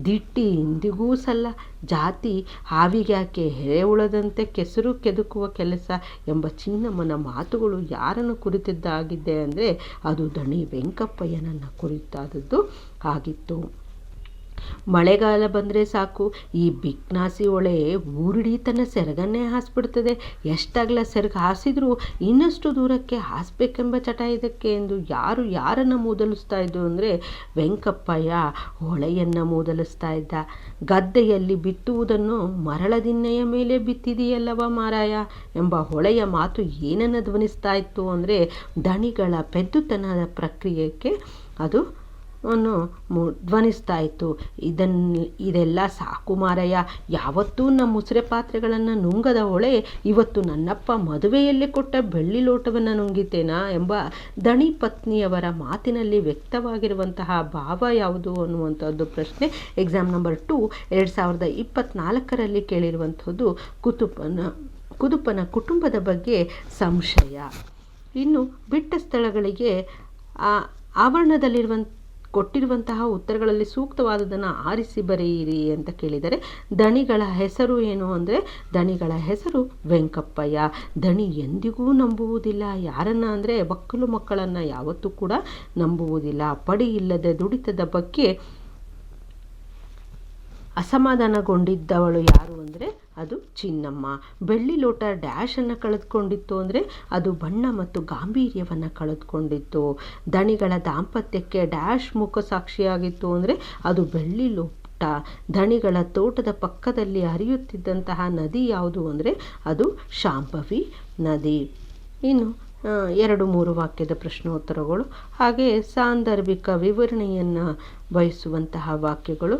ದಿಟ್ಟಿ ಇಂದಿಗೂ ಸಲ್ಲ. ಜಾತಿ ಹಾವಿಗ್ಯಾಕೆ ಎರೆಹುಳದಂತೆ ಕೆಸರು ಕೆದಕುವ ಕೆಲಸ ಎಂಬ ಚಿನ್ನಮ್ಮನ ಮಾತುಗಳು ಯಾರನ್ನು ಕುರಿತದ್ದಾಗಿದೆ ಅಂದರೆ ಅದು ದಣಿ ವೆಂಕಪ್ಪಯ್ಯನನ್ನ ಕುರಿತಾದದ್ದು ಆಗಿತ್ತು. ಮಳೆಗಾಲ ಬಂದರೆ ಸಾಕು, ಈ ಬಿಕ್ನಾಸಿ ಹೊಳೆ ಊರಿಡೀ ತನ್ನ ಸೆರಗನ್ನೇ ಹಾಸ್ಬಿಡ್ತದೆ. ಎಷ್ಟಾಗಲ ಸೆರಗು ಹಾಸಿದ್ರೂ ಇನ್ನಷ್ಟು ದೂರಕ್ಕೆ ಹಾಸ್ಬೇಕೆಂಬ ಚಟ ಇದಕ್ಕೆ ಎಂದು ಯಾರನ್ನು ಮೂದಲಿಸ್ತಾ ಇದ್ದು ಅಂದರೆ ವೆಂಕಪ್ಪಯ್ಯ ಹೊಳೆಯನ್ನು ಮೂದಲಿಸ್ತಾ ಇದ್ದ. ಗದ್ದೆಯಲ್ಲಿ ಬಿತ್ತುವುದನ್ನು ಮರಳದಿನ್ನೆಯ ಮೇಲೆ ಬಿತ್ತಿದೆಯಲ್ಲವ ಮಾರಾಯ ಎಂಬ ಹೊಳೆಯ ಮಾತು ಏನನ್ನು ಧ್ವನಿಸ್ತಾ ಇತ್ತು ಅಂದರೆ ದಣಿಗಳ ಪೆದ್ದುತನದ ಪ್ರಕ್ರಿಯೆಗೆ ಅದು ಧ್ವನಿಸ್ತಾ ಇತ್ತು. ಇದೆಲ್ಲ ಸಾಕು ಮಾರಯ್ಯ, ಯಾವತ್ತೂ ನಮ್ಮ ಮುಸುರೆ ಪಾತ್ರೆಗಳನ್ನು ನುಂಗದ ಹೊಳೆ ಇವತ್ತು ನನ್ನಪ್ಪ ಮದುವೆಯಲ್ಲಿ ಕೊಟ್ಟ ಬೆಳ್ಳಿ ಲೋಟವನ್ನು ನುಂಗಿತೇನಾ ಎಂಬ ದಣಿ ಪತ್ನಿಯವರ ಮಾತಿನಲ್ಲಿ ವ್ಯಕ್ತವಾಗಿರುವಂತಹ ಭಾವ ಯಾವುದು ಅನ್ನುವಂಥದ್ದು ಪ್ರಶ್ನೆ. ಎಕ್ಸಾಮ್ ನಂಬರ್ 2 2024ರಲ್ಲಿ ಕೇಳಿರುವಂಥದ್ದು ಕುದುಪನ ಕುಟುಂಬದ ಬಗ್ಗೆ ಸಂಶಯ. ಇನ್ನು ಬಿಟ್ಟ ಸ್ಥಳಗಳಿಗೆ ಆವರಣದಲ್ಲಿರುವಂಥ ಕೊಟ್ಟಿರುವಂತಹ ಉತ್ತರಗಳಲ್ಲಿ ಸೂಕ್ತವಾದದನ್ನು ಆರಿಸಿ ಬರೆಯಿರಿ ಅಂತ ಕೇಳಿದರೆ ದಣಿಗಳ ಹೆಸರು ಏನು ಅಂದರೆ ದಣಿಗಳ ಹೆಸರು ವೆಂಕಪ್ಪಯ್ಯ. ದಣಿ ಎಂದಿಗೂ ನಂಬುವುದಿಲ್ಲ ಯಾರನ್ನ ಅಂದರೆ ಮಕ್ಕಳು ಮಕ್ಕಳನ್ನು ಯಾವತ್ತೂ ಕೂಡ ನಂಬುವುದಿಲ್ಲ. ಪಡಿ ಇಲ್ಲದೆ ದುಡಿತದ ಬಗ್ಗೆ ಅಸಮಾಧಾನಗೊಂಡಿದ್ದವಳು ಯಾರು ಅಂದರೆ ಅದು ಚಿನ್ನಮ್ಮ. ಬೆಳ್ಳಿ ಲೋಟ ಡ್ಯಾಶನ್ನು ಕಳೆದುಕೊಂಡಿತ್ತು ಅಂದರೆ ಅದು ಬಣ್ಣ ಮತ್ತು ಗಾಂಭೀರ್ಯವನ್ನು ಕಳೆದುಕೊಂಡಿತ್ತು. ದಣಿಗಳ ದಾಂಪತ್ಯಕ್ಕೆ ಡ್ಯಾಶ್ ಮುಖ ಸಾಕ್ಷಿಯಾಗಿತ್ತು ಅಂದರೆ ಅದು ಬೆಳ್ಳಿ ಲೋಟ. ದಣಿಗಳ ತೋಟದ ಪಕ್ಕದಲ್ಲಿ ಹರಿಯುತ್ತಿದ್ದಂತಹ ನದಿ ಯಾವುದು ಅಂದರೆ ಅದು ಶಾಂಭವಿ ನದಿ. ಇನ್ನು 2-3 ವಾಕ್ಯದ ಪ್ರಶ್ನೋತ್ತರಗಳು ಹಾಗೆ ಸಾಂದರ್ಭಿಕ ವಿವರಣೆಯನ್ನು ಬಯಸುವಂತಹ ವಾಕ್ಯಗಳು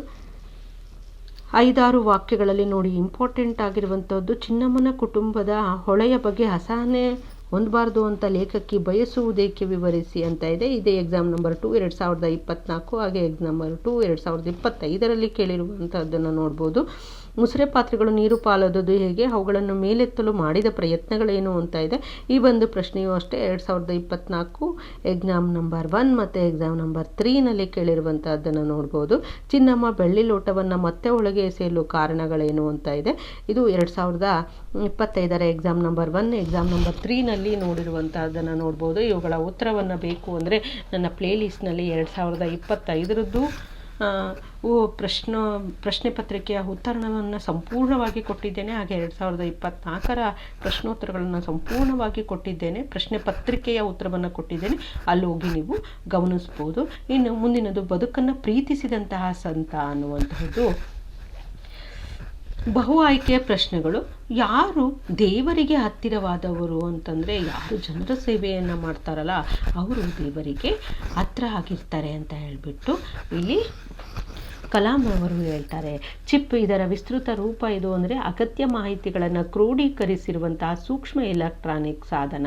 5-6 ವಾಕ್ಯಗಳಲ್ಲಿ ನೋಡಿ. ಇಂಪಾರ್ಟೆಂಟ್ ಆಗಿರುವಂಥದ್ದು ಚಿನ್ನಮ್ಮನ ಕುಟುಂಬದ ಹೊಳೆಯ ಬಗ್ಗೆ ಅಸಹನೆ ಹೊಂದಬಾರ್ದು ಅಂತ ಲೇಖಕಿ ಬಯಸುವುದೇಕೆ ವಿವರಿಸಿ ಅಂತ ಇದೆ. ಇದೇ ಎಕ್ಸಾಮ್ ನಂಬರ್ 2 2024 ಹಾಗೆ ಎಕ್ಸಾಮ್ ನಂಬರ್ 2 2025ರಲ್ಲಿ ಕೇಳಿರುವಂಥದ್ದನ್ನು ನೋಡ್ಬೋದು. ಮುಸುರೆ ಪಾತ್ರೆಗಳು ನೀರು ಪಾಲೋದು ಹೇಗೆ, ಅವುಗಳನ್ನು ಮೇಲೆತ್ತಲು ಮಾಡಿದ ಪ್ರಯತ್ನಗಳೇನು ಅಂತ ಇದೆ. ಈ ಒಂದು ಪ್ರಶ್ನೆಯೂ ಅಷ್ಟೇ 2024 ಎಕ್ಸಾಮ್ ನಂಬರ್ 1 ಮತ್ತು ಎಕ್ಸಾಮ್ ನಂಬರ್ 3ನಲ್ಲಿ ಕೇಳಿರುವಂಥದ್ದನ್ನು ನೋಡ್ಬೋದು. ಚಿನ್ನಮ್ಮ ಬೆಳ್ಳಿ ಲೋಟವನ್ನು ಮತ್ತೆ ಒಳಗೆ ಎಸೆಯಲು ಕಾರಣಗಳೇನು ಅಂತ ಇದೆ. ಇದು 2025ರ ಎಕ್ಸಾಮ್ ನಂಬರ್ 1 ಎಕ್ಸಾಮ್ ನಂಬರ್ 3ನಲ್ಲಿ ನೋಡಿರುವಂಥದ್ದನ್ನು ನೋಡ್ಬೋದು. ಇವುಗಳ ಉತ್ತರವನ್ನು ಬೇಕು ಅಂದರೆ ನನ್ನ ಪ್ಲೇಲಿಸ್ಟ್ನಲ್ಲಿ 2025ರದ್ದು ಪ್ರಶ್ನೆ ಪತ್ರಿಕೆಯ ಉತ್ತರವನ್ನು ಸಂಪೂರ್ಣವಾಗಿ ಕೊಟ್ಟಿದ್ದೇನೆ. ಹಾಗೆ 2024ರ ಪ್ರಶ್ನೋತ್ತರಗಳನ್ನು ಸಂಪೂರ್ಣವಾಗಿ ಕೊಟ್ಟಿದ್ದೇನೆ. ಪ್ರಶ್ನೆ ಪತ್ರಿಕೆಯ ಉತ್ತರವನ್ನು ಕೊಟ್ಟಿದ್ದೇನೆ, ಅಲ್ಲಿ ಹೋಗಿ ನೀವು ಗಮನಿಸ್ಬೋದು. ಇನ್ನು ಮುಂದಿನದು ಬದುಕನ್ನು ಪ್ರೀತಿಸಿದಂತಹ ಸಂತ ಅನ್ನುವಂತಹದ್ದು ಬಹು ಆಯ್ಕೆಯ ಪ್ರಶ್ನೆಗಳು. ಯಾರು ದೇವರಿಗೆ ಹತ್ತಿರವಾದವರು ಅಂತಂದರೆ ಯಾರು ಜನರ ಸೇವೆಯನ್ನು ಮಾಡ್ತಾರಲ್ಲ ಅವರು ದೇವರಿಗೆ ಹತ್ರ ಆಗಿರ್ತಾರೆ ಅಂತ ಹೇಳಿಬಿಟ್ಟು ಇಲ್ಲಿ ಕಲಾಂ ಅವರು ಹೇಳ್ತಾರೆ. ಚಿಪ್ ಇದರ ವಿಸ್ತೃತ ರೂಪ ಇದು ಅಂದರೆ ಅಗತ್ಯ ಮಾಹಿತಿಗಳನ್ನು ಕ್ರೋಢೀಕರಿಸಿರುವಂತಹ ಸೂಕ್ಷ್ಮ ಎಲೆಕ್ಟ್ರಾನಿಕ್ ಸಾಧನ.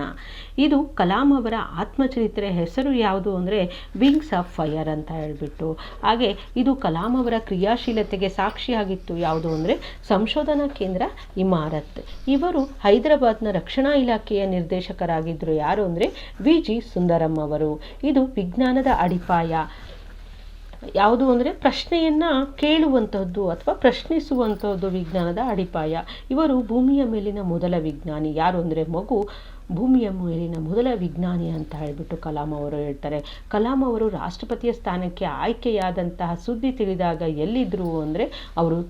ಇದು ಕಲಾಂ ಅವರ ಆತ್ಮಚರಿತ್ರೆ ಹೆಸರು ಯಾವುದು ಅಂದರೆ ವಿಂಗ್ಸ್ ಆಫ್ ಫೈರ್ ಅಂತ ಹೇಳಿಬಿಟ್ಟು. ಹಾಗೆ ಇದು ಕಲಾಂ ಅವರ ಕ್ರಿಯಾಶೀಲತೆಗೆ ಸಾಕ್ಷಿಯಾಗಿತ್ತು ಯಾವುದು ಅಂದರೆ ಸಂಶೋಧನಾ ಕೇಂದ್ರ ಇಮಾರತ್. ಇವರು ಹೈದರಾಬಾದ್ನ ರಕ್ಷಣಾ ಇಲಾಖೆಯ ನಿರ್ದೇಶಕರಾಗಿದ್ದರು ಯಾರು ಅಂದರೆ ವಿ.ಜಿ. ಸುಂದರಂ ಅವರು. ಇದು ವಿಜ್ಞಾನದ ಅಡಿಪಾಯ ಯಾವುದು ಅಂದರೆ ಪ್ರಶ್ನೆಯನ್ನು ಕೇಳುವಂಥದ್ದು ಅಥವಾ ಪ್ರಶ್ನಿಸುವಂಥದ್ದು ವಿಜ್ಞಾನದ ಅಡಿಪಾಯ. ಇವರು ಭೂಮಿಯ ಮೇಲಿನ ಮೊದಲ ವಿಜ್ಞಾನಿ ಯಾರು ಅಂದರೆ ಭೂಮಿಯ ಮೇಲಿನ ಮೊದಲ ವಿಜ್ಞಾನಿ ಅಂತ ಹೇಳಿಬಿಟ್ಟು ಕಲಾಂ ಅವರು ಹೇಳ್ತಾರೆ. ಕಲಾಂ ಅವರು ರಾಷ್ಟ್ರಪತಿಯ ಸ್ಥಾನಕ್ಕೆ ಆಯ್ಕೆಯಾದಂತಹ ಸುದ್ದಿ ತಿಳಿದಾಗ ಎಲ್ಲಿದ್ದರು ಅಂದರೆ ಅವರು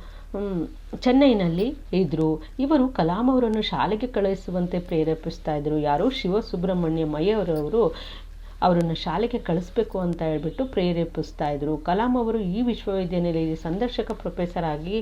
ಚೆನ್ನೈನಲ್ಲಿ ಇದ್ದರು. ಇವರು ಕಲಾಂ ಅವರನ್ನು ಶಾಲೆಗೆ ಕಳುಹಿಸುವಂತೆ ಪ್ರೇರೇಪಿಸ್ತಾ ಇದ್ರು ಯಾರು ಶಿವಸುಬ್ರಹ್ಮಣ್ಯಂ ಅಯ್ಯರವರು ಅವರನ್ನು ಶಾಲೆಗೆ ಕಳಿಸ್ಬೇಕು ಅಂತ ಹೇಳ್ಬಿಟ್ಟು ಪ್ರೇರೇಪಿಸ್ತಾ ಇದ್ರು. ಕಲಾಂ ಅವರು ಈ ವಿಶ್ವವಿದ್ಯಾನಿಲಯದ ಸಂದರ್ಶಕ ಪ್ರೊಫೆಸರ್ ಆಗಿ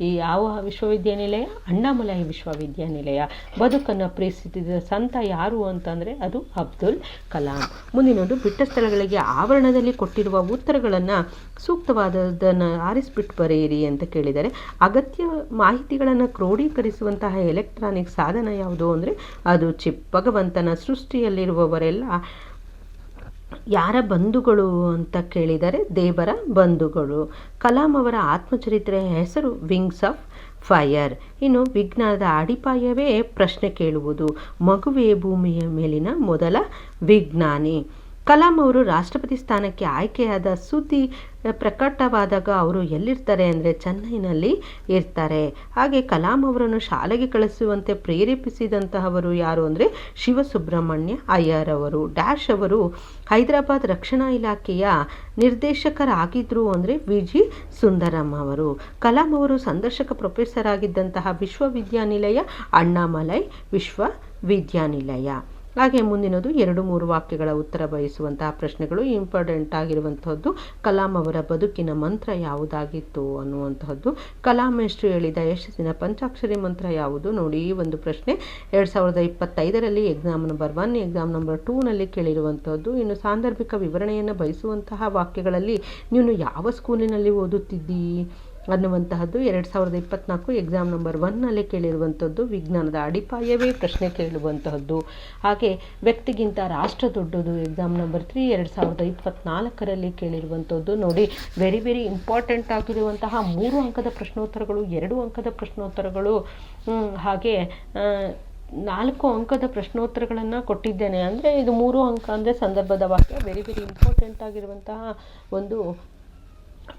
ಈ ಯಾವ ವಿಶ್ವವಿದ್ಯಾನಿಲಯ ಅಣ್ಣಾಮಲೈ ವಿಶ್ವವಿದ್ಯಾನಿಲಯ. ಬದುಕನ್ನು ಪ್ರೀತಿಸಿದ ಸಂತ ಯಾರು ಅಂತಂದರೆ ಅದು ಅಬ್ದುಲ್ ಕಲಾಂ. ಮುಂದಿನದು ಬಿಟ್ಟ ಸ್ಥಳಗಳಿಗೆ ಆವರಣದಲ್ಲಿ ಕೊಟ್ಟಿರುವ ಉತ್ತರಗಳನ್ನು ಸೂಕ್ತವಾದದನ್ನು ಆರಿಸ್ಬಿಟ್ಟು ಬರೆಯಿರಿ ಅಂತ ಕೇಳಿದರೆ ಅಗತ್ಯ ಮಾಹಿತಿಗಳನ್ನು ಕ್ರೋಢೀಕರಿಸುವಂತಹ ಎಲೆಕ್ಟ್ರಾನಿಕ್ ಸಾಧನ ಯಾವುದು ಅಂದರೆ ಅದು ಚಿಪ್. ಭಗವಂತನ ಸೃಷ್ಟಿಯಲ್ಲಿರುವವರೆಲ್ಲ ಯಾರ ಬಂಧುಗಳು ಅಂತ ಕೇಳಿದರೆ ದೇವರ ಬಂಧುಗಳು. ಕಲಾಂ ಅವರ ಆತ್ಮಚರಿತ್ರೆಯ ಹೆಸರು ವಿಂಗ್ಸ್ ಆಫ್ ಫೈರ್. ಇನ್ನು ವಿಜ್ಞಾನದ ಅಡಿಪಾಯವೇ ಪ್ರಶ್ನೆ ಕೇಳುವುದು. ಮಗುವೇ ಭೂಮಿಯ ಮೇಲಿನ ಮೊದಲ ವಿಜ್ಞಾನಿ. ಕಲಾಂ ಅವರು ರಾಷ್ಟ್ರಪತಿ ಸ್ಥಾನಕ್ಕೆ ಆಯ್ಕೆಯಾದ ಸುದ್ದಿ ಪ್ರಕಟವಾದಾಗ ಅವರು ಎಲ್ಲಿರ್ತಾರೆ ಅಂದರೆ ಚೆನ್ನೈನಲ್ಲಿ ಇರ್ತಾರೆ. ಹಾಗೆ ಕಲಾಂ ಅವರನ್ನು ಶಾಲೆಗೆ ಕಳಿಸುವಂತೆ ಪ್ರೇರೇಪಿಸಿದಂತಹವರು ಯಾರು ಅಂದರೆ ಶಿವಸುಬ್ರಹ್ಮಣ್ಯ ಅಯ್ಯರ್ ಅವರು. ಡ್ಯಾಶ್ ಅವರು ಹೈದರಾಬಾದ್ ರಕ್ಷಣಾ ಇಲಾಖೆಯ ನಿರ್ದೇಶಕರಾಗಿದ್ದರು ಅಂದರೆ ವಿ.ಜಿ. ಸುಂದರಂ ಅವರು. ಕಲಾಂ ಅವರು ಸಂದರ್ಶಕ ಪ್ರೊಫೆಸರ್ ಆಗಿದ್ದಂತಹ ವಿಶ್ವವಿದ್ಯಾನಿಲಯ ಅಣ್ಣಾಮಲೈ ವಿಶ್ವವಿದ್ಯಾನಿಲಯ. ಹಾಗೆ ಮುಂದಿನದು 2-3 ವಾಕ್ಯಗಳ ಉತ್ತರ ಬಯಸುವಂತಹ ಪ್ರಶ್ನೆಗಳು. ಇಂಪಾರ್ಟೆಂಟ್ ಆಗಿರುವಂತಹದ್ದು ಕಲಾಂ ಅವರ ಬದುಕಿನ ಮಂತ್ರ ಯಾವುದಾಗಿತ್ತು ಅನ್ನುವಂತಹದ್ದು. ಕಲಾಂ ಎಷ್ಟು ಹೇಳಿದ ಯಶಸ್ಸಿನ ಪಂಚಾಕ್ಷರಿ ಮಂತ್ರ ಯಾವುದು? ನೋಡಿ, ಈ ಒಂದು ಪ್ರಶ್ನೆ 2025ರಲ್ಲಿ ಎಕ್ಸಾಮ್ ನಂಬರ್ 1, ಎಕ್ಸಾಮ್ ನಂಬರ್ 2ನಲ್ಲಿ ಕೇಳಿರುವಂತಹದ್ದು. ಇನ್ನು ಸಾಂದರ್ಭಿಕ ವಿವರಣೆಯನ್ನು ಬಯಸುವಂತಹ ವಾಕ್ಯಗಳಲ್ಲಿ ನೀನು ಯಾವ ಸ್ಕೂಲಿನಲ್ಲಿ ಓದುತ್ತಿದ್ದೀ ಅನ್ನುವಂತಹದ್ದು 2024 ಎಕ್ಸಾಮ್ ನಂಬರ್ 1ನಲ್ಲಿ ಕೇಳಿರುವಂಥದ್ದು. ವಿಜ್ಞಾನದ ಅಡಿಪಾಯವೇ ಪ್ರಶ್ನೆ ಕೇಳುವಂತಹದ್ದು. ಹಾಗೆ ವ್ಯಕ್ತಿಗಿಂತ ರಾಷ್ಟ್ರ ದೊಡ್ಡದು ಎಕ್ಸಾಮ್ ನಂಬರ್ 3 2024ರಲ್ಲಿ ಕೇಳಿರುವಂಥದ್ದು. ನೋಡಿ, ವೆರಿ ವೆರಿ ಇಂಪಾರ್ಟೆಂಟ್ ಆಗಿರುವಂತಹ 3 ಅಂಕದ ಪ್ರಶ್ನೋತ್ತರಗಳು, 2 ಅಂಕದ ಪ್ರಶ್ನೋತ್ತರಗಳು, ಹಾಗೆ 4 ಅಂಕದ ಪ್ರಶ್ನೋತ್ತರಗಳನ್ನು ಕೊಟ್ಟಿದ್ದೇನೆ. ಅಂದರೆ ಇದು 3 ಅಂಕ ಅಂದರೆ ಸಂದರ್ಭದ ವಾಕ್ಯ. ವೆರಿ ವೆರಿ ಇಂಪಾರ್ಟೆಂಟ್ ಆಗಿರುವಂತಹ ಒಂದು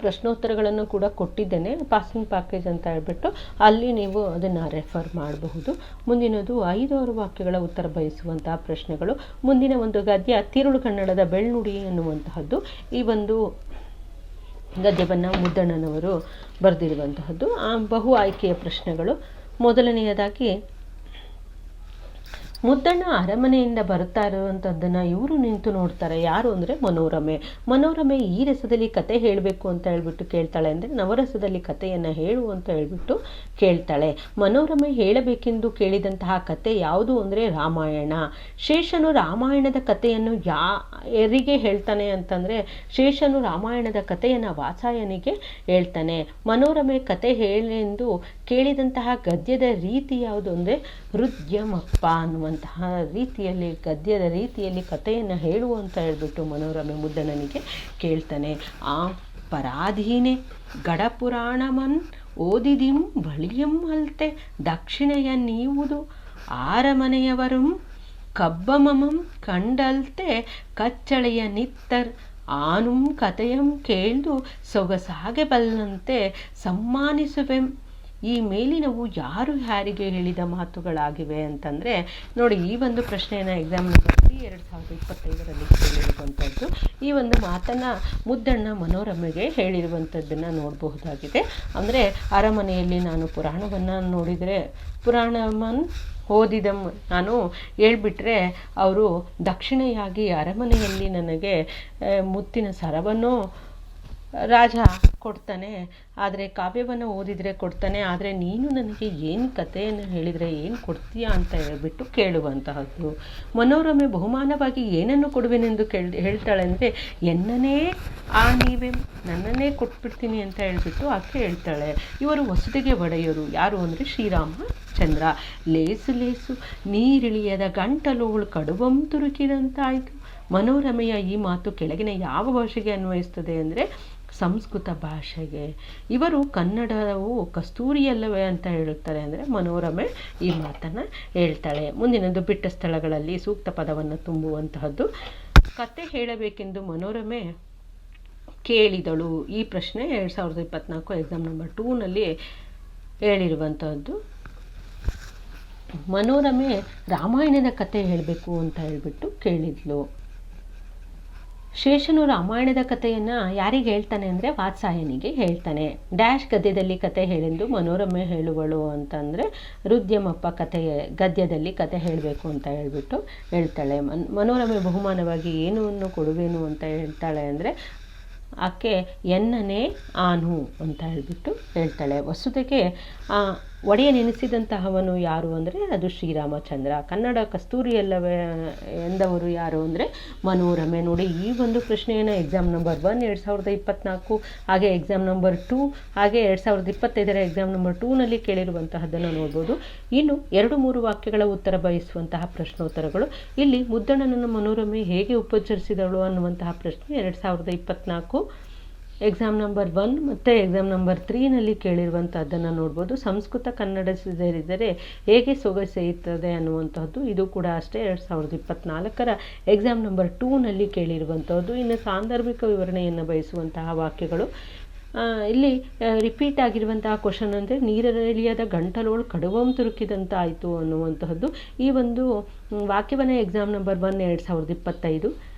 ಪ್ರಶ್ನೋತ್ತರಗಳನ್ನು ಕೂಡ ಕೊಟ್ಟಿದ್ದೇನೆ, ಪಾಸಿಂಗ್ ಪ್ಯಾಕೇಜ್ ಅಂತ ಹೇಳ್ಬಿಟ್ಟು. ಅಲ್ಲಿ ನೀವು ಅದನ್ನು ರೆಫರ್ ಮಾಡಬಹುದು. ಮುಂದಿನದು 5-6 ವಾಕ್ಯಗಳ ಉತ್ತರ ಬಯಸುವಂತಹ ಪ್ರಶ್ನೆಗಳು. ಮುಂದಿನ ಒಂದು ಗದ್ಯ ತಿರುಳು ಕನ್ನಡದ ಬೆಳ್ನುಡಿ ಅನ್ನುವಂತಹದ್ದು. ಈ ಒಂದು ಗದ್ಯವನ್ನು ಮುದ್ದಣ್ಣನವರು ಬರೆದಿರುವಂತಹದ್ದು. ಬಹು ಆಯ್ಕೆಯ ಪ್ರಶ್ನೆಗಳು. ಮೊದಲನೆಯದಾಗಿ, ಮುದ್ದಣ್ಣ ಅರಮನೆಯಿಂದ ಬರ್ತಾ ಇರುವಂಥದ್ದನ್ನು ಇವರು ನಿಂತು ನೋಡ್ತಾರೆ. ಯಾರು ಅಂದರೆ ಮನೋರಮೆ. ಮನೋರಮೆ ಈ ರಸದಲ್ಲಿ ಕತೆ ಹೇಳಬೇಕು ಅಂತ ಹೇಳ್ಬಿಟ್ಟು ಕೇಳ್ತಾಳೆ. ಅಂದರೆ ನವರಸದಲ್ಲಿ ಕಥೆಯನ್ನು ಹೇಳು ಅಂತ ಹೇಳ್ಬಿಟ್ಟು ಕೇಳ್ತಾಳೆ. ಮನೋರಮೆ ಹೇಳಬೇಕೆಂದು ಕೇಳಿದಂತಹ ಕತೆ ಯಾವುದು ಅಂದರೆ ರಾಮಾಯಣ. ಶೇಷನು ರಾಮಾಯಣದ ಕಥೆಯನ್ನು ಯಾರಿಗೆ ಹೇಳ್ತಾನೆ ಅಂತಂದರೆ ಶೇಷನು ರಾಮಾಯಣದ ಕಥೆಯನ್ನು ವಾತ್ಸಾಯನಿಗೆ ಹೇಳ್ತಾನೆ. ಮನೋರಮೆ ಕತೆ ಹೇಳೆಂದು ಕೇಳಿದಂತಹ ಗದ್ಯದ ರೀತಿ ಯಾವುದು ಅಂದರೆ ರುದ್ಯಮಪ್ಪ ಅನ್ನುವಂತಹ ರೀತಿಯಲ್ಲಿ, ಗದ್ಯದ ರೀತಿಯಲ್ಲಿ ಕಥೆಯನ್ನು ಹೇಳು ಅಂತ ಹೇಳ್ಬಿಟ್ಟು ಮನೋರಮೆ ಮುದ್ದಣ್ಣನಿಗೆ ಕೇಳ್ತಾನೆ. ಆ ಪರಾಧೀನೆ ಗಡಪುರಾಣಮನ್ ಓದಿದಿಂ ಬಳಿಯಂ ಅಲ್ತೆ ದಕ್ಷಿಣೆಯ ನೀವುದು ಆರಮನೆಯವರುಂ ಕಬ್ಬಮಮಂ ಕಂಡಲ್ತೆ ಕಚ್ಚಳೆಯ ನಿತ್ತರ್ ಆನುಂ ಕಥೆಯಂ ಕೇಳ್ದು ಸೊಗಸಾಗೆ ಬಲ್ಲಂತೆ ಸಮ್ಮಾನಿಸುವೆಂ. ಈ ಮೇಲಿನವು ಯಾರು ಯಾರಿಗೆ ಹೇಳಿದ ಮಾತುಗಳಾಗಿವೆ ಅಂತಂದರೆ ನೋಡಿ, ಈ ಒಂದು ಪ್ರಶ್ನೆಯನ್ನು ಎಕ್ಸಾಮ್ ನಂಬರ್ 3 2025ರಲ್ಲಿ ಕೇಳಿರುವಂಥದ್ದು. ಈ ಒಂದು ಮಾತನ್ನು ಮುದ್ದಣ್ಣ ಮನೋರಮೆಗೆ ಹೇಳಿರುವಂಥದ್ದನ್ನು ನೋಡಬಹುದಾಗಿದೆ. ಅಂದರೆ ಅರಮನೆಯಲ್ಲಿ ನಾನು ಪುರಾಣವನ್ನು ನೋಡಿದರೆ ಪುರಾಣವನ್ನು ಓದಿದ ನಾನು ಹೇಳ್ಬಿಟ್ರೆ ಅವರು ದಕ್ಷಿಣೆಯಾಗಿ ಅರಮನೆಯಲ್ಲಿ ನನಗೆ ಮುತ್ತಿನ ಸರವನ್ನು ರಾಜ ಕೊಡ್ತಾನೆ, ಆದರೆ ಕಾವ್ಯವನ್ನು ಓದಿದರೆ ಕೊಡ್ತಾನೆ, ಆದರೆ ನೀನು ನನಗೆ ಏನು ಕಥೆಯನ್ನು ಹೇಳಿದರೆ ಏನು ಕೊಡ್ತೀಯಾ ಅಂತ ಹೇಳ್ಬಿಟ್ಟು ಕೇಳುವಂತಹದ್ದು. ಮನೋರಮೆ ಬಹುಮಾನವಾಗಿ ಏನನ್ನು ಕೊಡುವೆನೆಂದು ಹೇಳ್ತಾಳೆ ಅಂದರೆ ಎನ್ನನೇ ನೀವೇ ನನ್ನನ್ನೇ ಕೊಟ್ಬಿಡ್ತೀನಿ ಅಂತ ಹೇಳ್ಬಿಟ್ಟು ಆಕೆ ಹೇಳ್ತಾಳೆ. ಇವರು ವಸುದೆಗೆ ಒಡೆಯರು. ಯಾರು ಅಂದರೆ ಶ್ರೀರಾಮಚಂದ್ರ. ಲೇಸು ಲೇಸು ನೀರಿಳಿಯದ ಗಂಟಲುಗಳು ಕಡುಬಂ ತುರುಕಿದಂತಾಯಿತು. ಮನೋರಮೆಯ ಈ ಮಾತು ಕೆಳಗಿನ ಯಾವ ಭಾಷೆಗೆ ಅನ್ವಯಿಸ್ತದೆ ಅಂದರೆ ಸಂಸ್ಕೃತ ಭಾಷೆಗೆ. ಇವರು ಕನ್ನಡವು ಕಸ್ತೂರಿಯಲ್ಲವೇ ಅಂತ ಹೇಳುತ್ತಾರೆ. ಅಂದರೆ ಮನೋರಮೆ ಈ ಮಾತನ್ನು ಹೇಳ್ತಾಳೆ. ಮುಂದಿನದು ಬಿಟ್ಟ ಸ್ಥಳಗಳಲ್ಲಿ ಸೂಕ್ತ ಪದವನ್ನು ತುಂಬುವಂತಹದ್ದು. ಕತೆ ಹೇಳಬೇಕೆಂದು ಮನೋರಮೆ ಕೇಳಿದಳು. ಈ ಪ್ರಶ್ನೆ 2024 ಎಕ್ಸಾಮ್ ನಂಬರ್ 2ನಲ್ಲಿ ಹೇಳಿರುವಂತಹದ್ದು. ಮನೋರಮೆ ರಾಮಾಯಣದ ಕತೆ ಹೇಳಬೇಕು ಅಂತ ಹೇಳ್ಬಿಟ್ಟು ಕೇಳಿದ್ಲು. ಶೇಷನು ರಾಮಾಯಣದ ಕಥೆಯನ್ನು ಯಾರಿಗೆ ಹೇಳ್ತಾನೆ ಅಂದರೆ ವಾತ್ಸಾಯನಿಗೆ ಹೇಳ್ತಾನೆ. ಡ್ಯಾಶ್ ಗದ್ಯದಲ್ಲಿ ಕತೆ ಹೇಳೆಂದು ಮನೋರಮೆ ಹೇಳುವಳು ಅಂತಂದರೆ ರುದ್ಯಮಪ್ಪ ಗದ್ಯದಲ್ಲಿ ಕತೆ ಹೇಳಬೇಕು ಅಂತ ಹೇಳ್ಬಿಟ್ಟು ಹೇಳ್ತಾಳೆ. ಮನೋರಮೆ ಬಹುಮಾನವಾಗಿ ಏನನ್ನು ಕೊಡುವೇನು ಅಂತ ಹೇಳ್ತಾಳೆ ಅಂದರೆ ಆಕೆ ಎನ್ನನೇ ಆನು ಅಂತ ಹೇಳ್ಬಿಟ್ಟು ಹೇಳ್ತಾಳೆ. ವಸುದೆಗೆ ಒಡೆಯ ನೆನೆಸಿದಂತಹವನು ಯಾರು ಅಂದರೆ ಅದು ಶ್ರೀರಾಮಚಂದ್ರ. ಕನ್ನಡ ಕಸ್ತೂರಿಯಲ್ಲವೇ ಎಂದವರು ಯಾರು ಅಂದರೆ ಮನೋರಮೆ. ನೋಡಿ, ಈ ಒಂದು ಪ್ರಶ್ನೆಯನ್ನು ಎಕ್ಸಾಮ್ ನಂಬರ್ 1 2024 ಹಾಗೆ ಎಕ್ಸಾಮ್ ನಂಬರ್ 2 ಹಾಗೆ 2025ರ ಎಕ್ಸಾಮ್ ನಂಬರ್ 2ನಲ್ಲಿ ಕೇಳಿರುವಂತಹದ್ದನ್ನು ನೋಡ್ಬೋದು. ಇನ್ನು 2-3 ವಾಕ್ಯಗಳ ಉತ್ತರ ಬಯಸುವಂತಹ ಪ್ರಶ್ನೋತ್ತರಗಳು. ಇಲ್ಲಿ ಮುದ್ದಣ್ಣನನ್ನು ಮನೋರಮೆ ಹೇಗೆ ಉಪಚರಿಸಿದಳು ಅನ್ನುವಂತಹ ಪ್ರಶ್ನೆ 2024 ಎಕ್ಸಾಮ್ ನಂಬರ್ 1 ಮತ್ತು ಎಕ್ಸಾಮ್ ನಂಬರ್ 3ನಲ್ಲಿ ಕೇಳಿರುವಂಥದ್ದನ್ನು ನೋಡ್ಬೋದು. ಸಂಸ್ಕೃತ ಕನ್ನಡ ಸೇರಿದರೆ ಹೇಗೆ ಸೊಗಸೆಯುತ್ತದೆ ಅನ್ನುವಂಥದ್ದು ಇದು ಕೂಡ ಅಷ್ಟೇ 2024ರ ಎಕ್ಸಾಮ್ ನಂಬರ್ 2ನಲ್ಲಿ ಕೇಳಿರುವಂಥದ್ದು. ಇನ್ನು ಸಾಂದರ್ಭಿಕ ವಿವರಣೆಯನ್ನು ಬಯಸುವಂತಹ ವಾಕ್ಯಗಳು ಇಲ್ಲಿ ರಿಪೀಟ್ ಆಗಿರುವಂತಹ ಕ್ವಶನ್ ಅಂದರೆ ನೀರಳಿಯದ ಗಂಟಲೋಳು ಕಡುವಂ ತುರುಕಿದಂತಾಯಿತು ಅನ್ನುವಂತಹದ್ದು. ಈ ಒಂದು ವಾಕ್ಯವನ್ನು ಎಕ್ಸಾಮ್ ನಂಬರ್ 1 2025,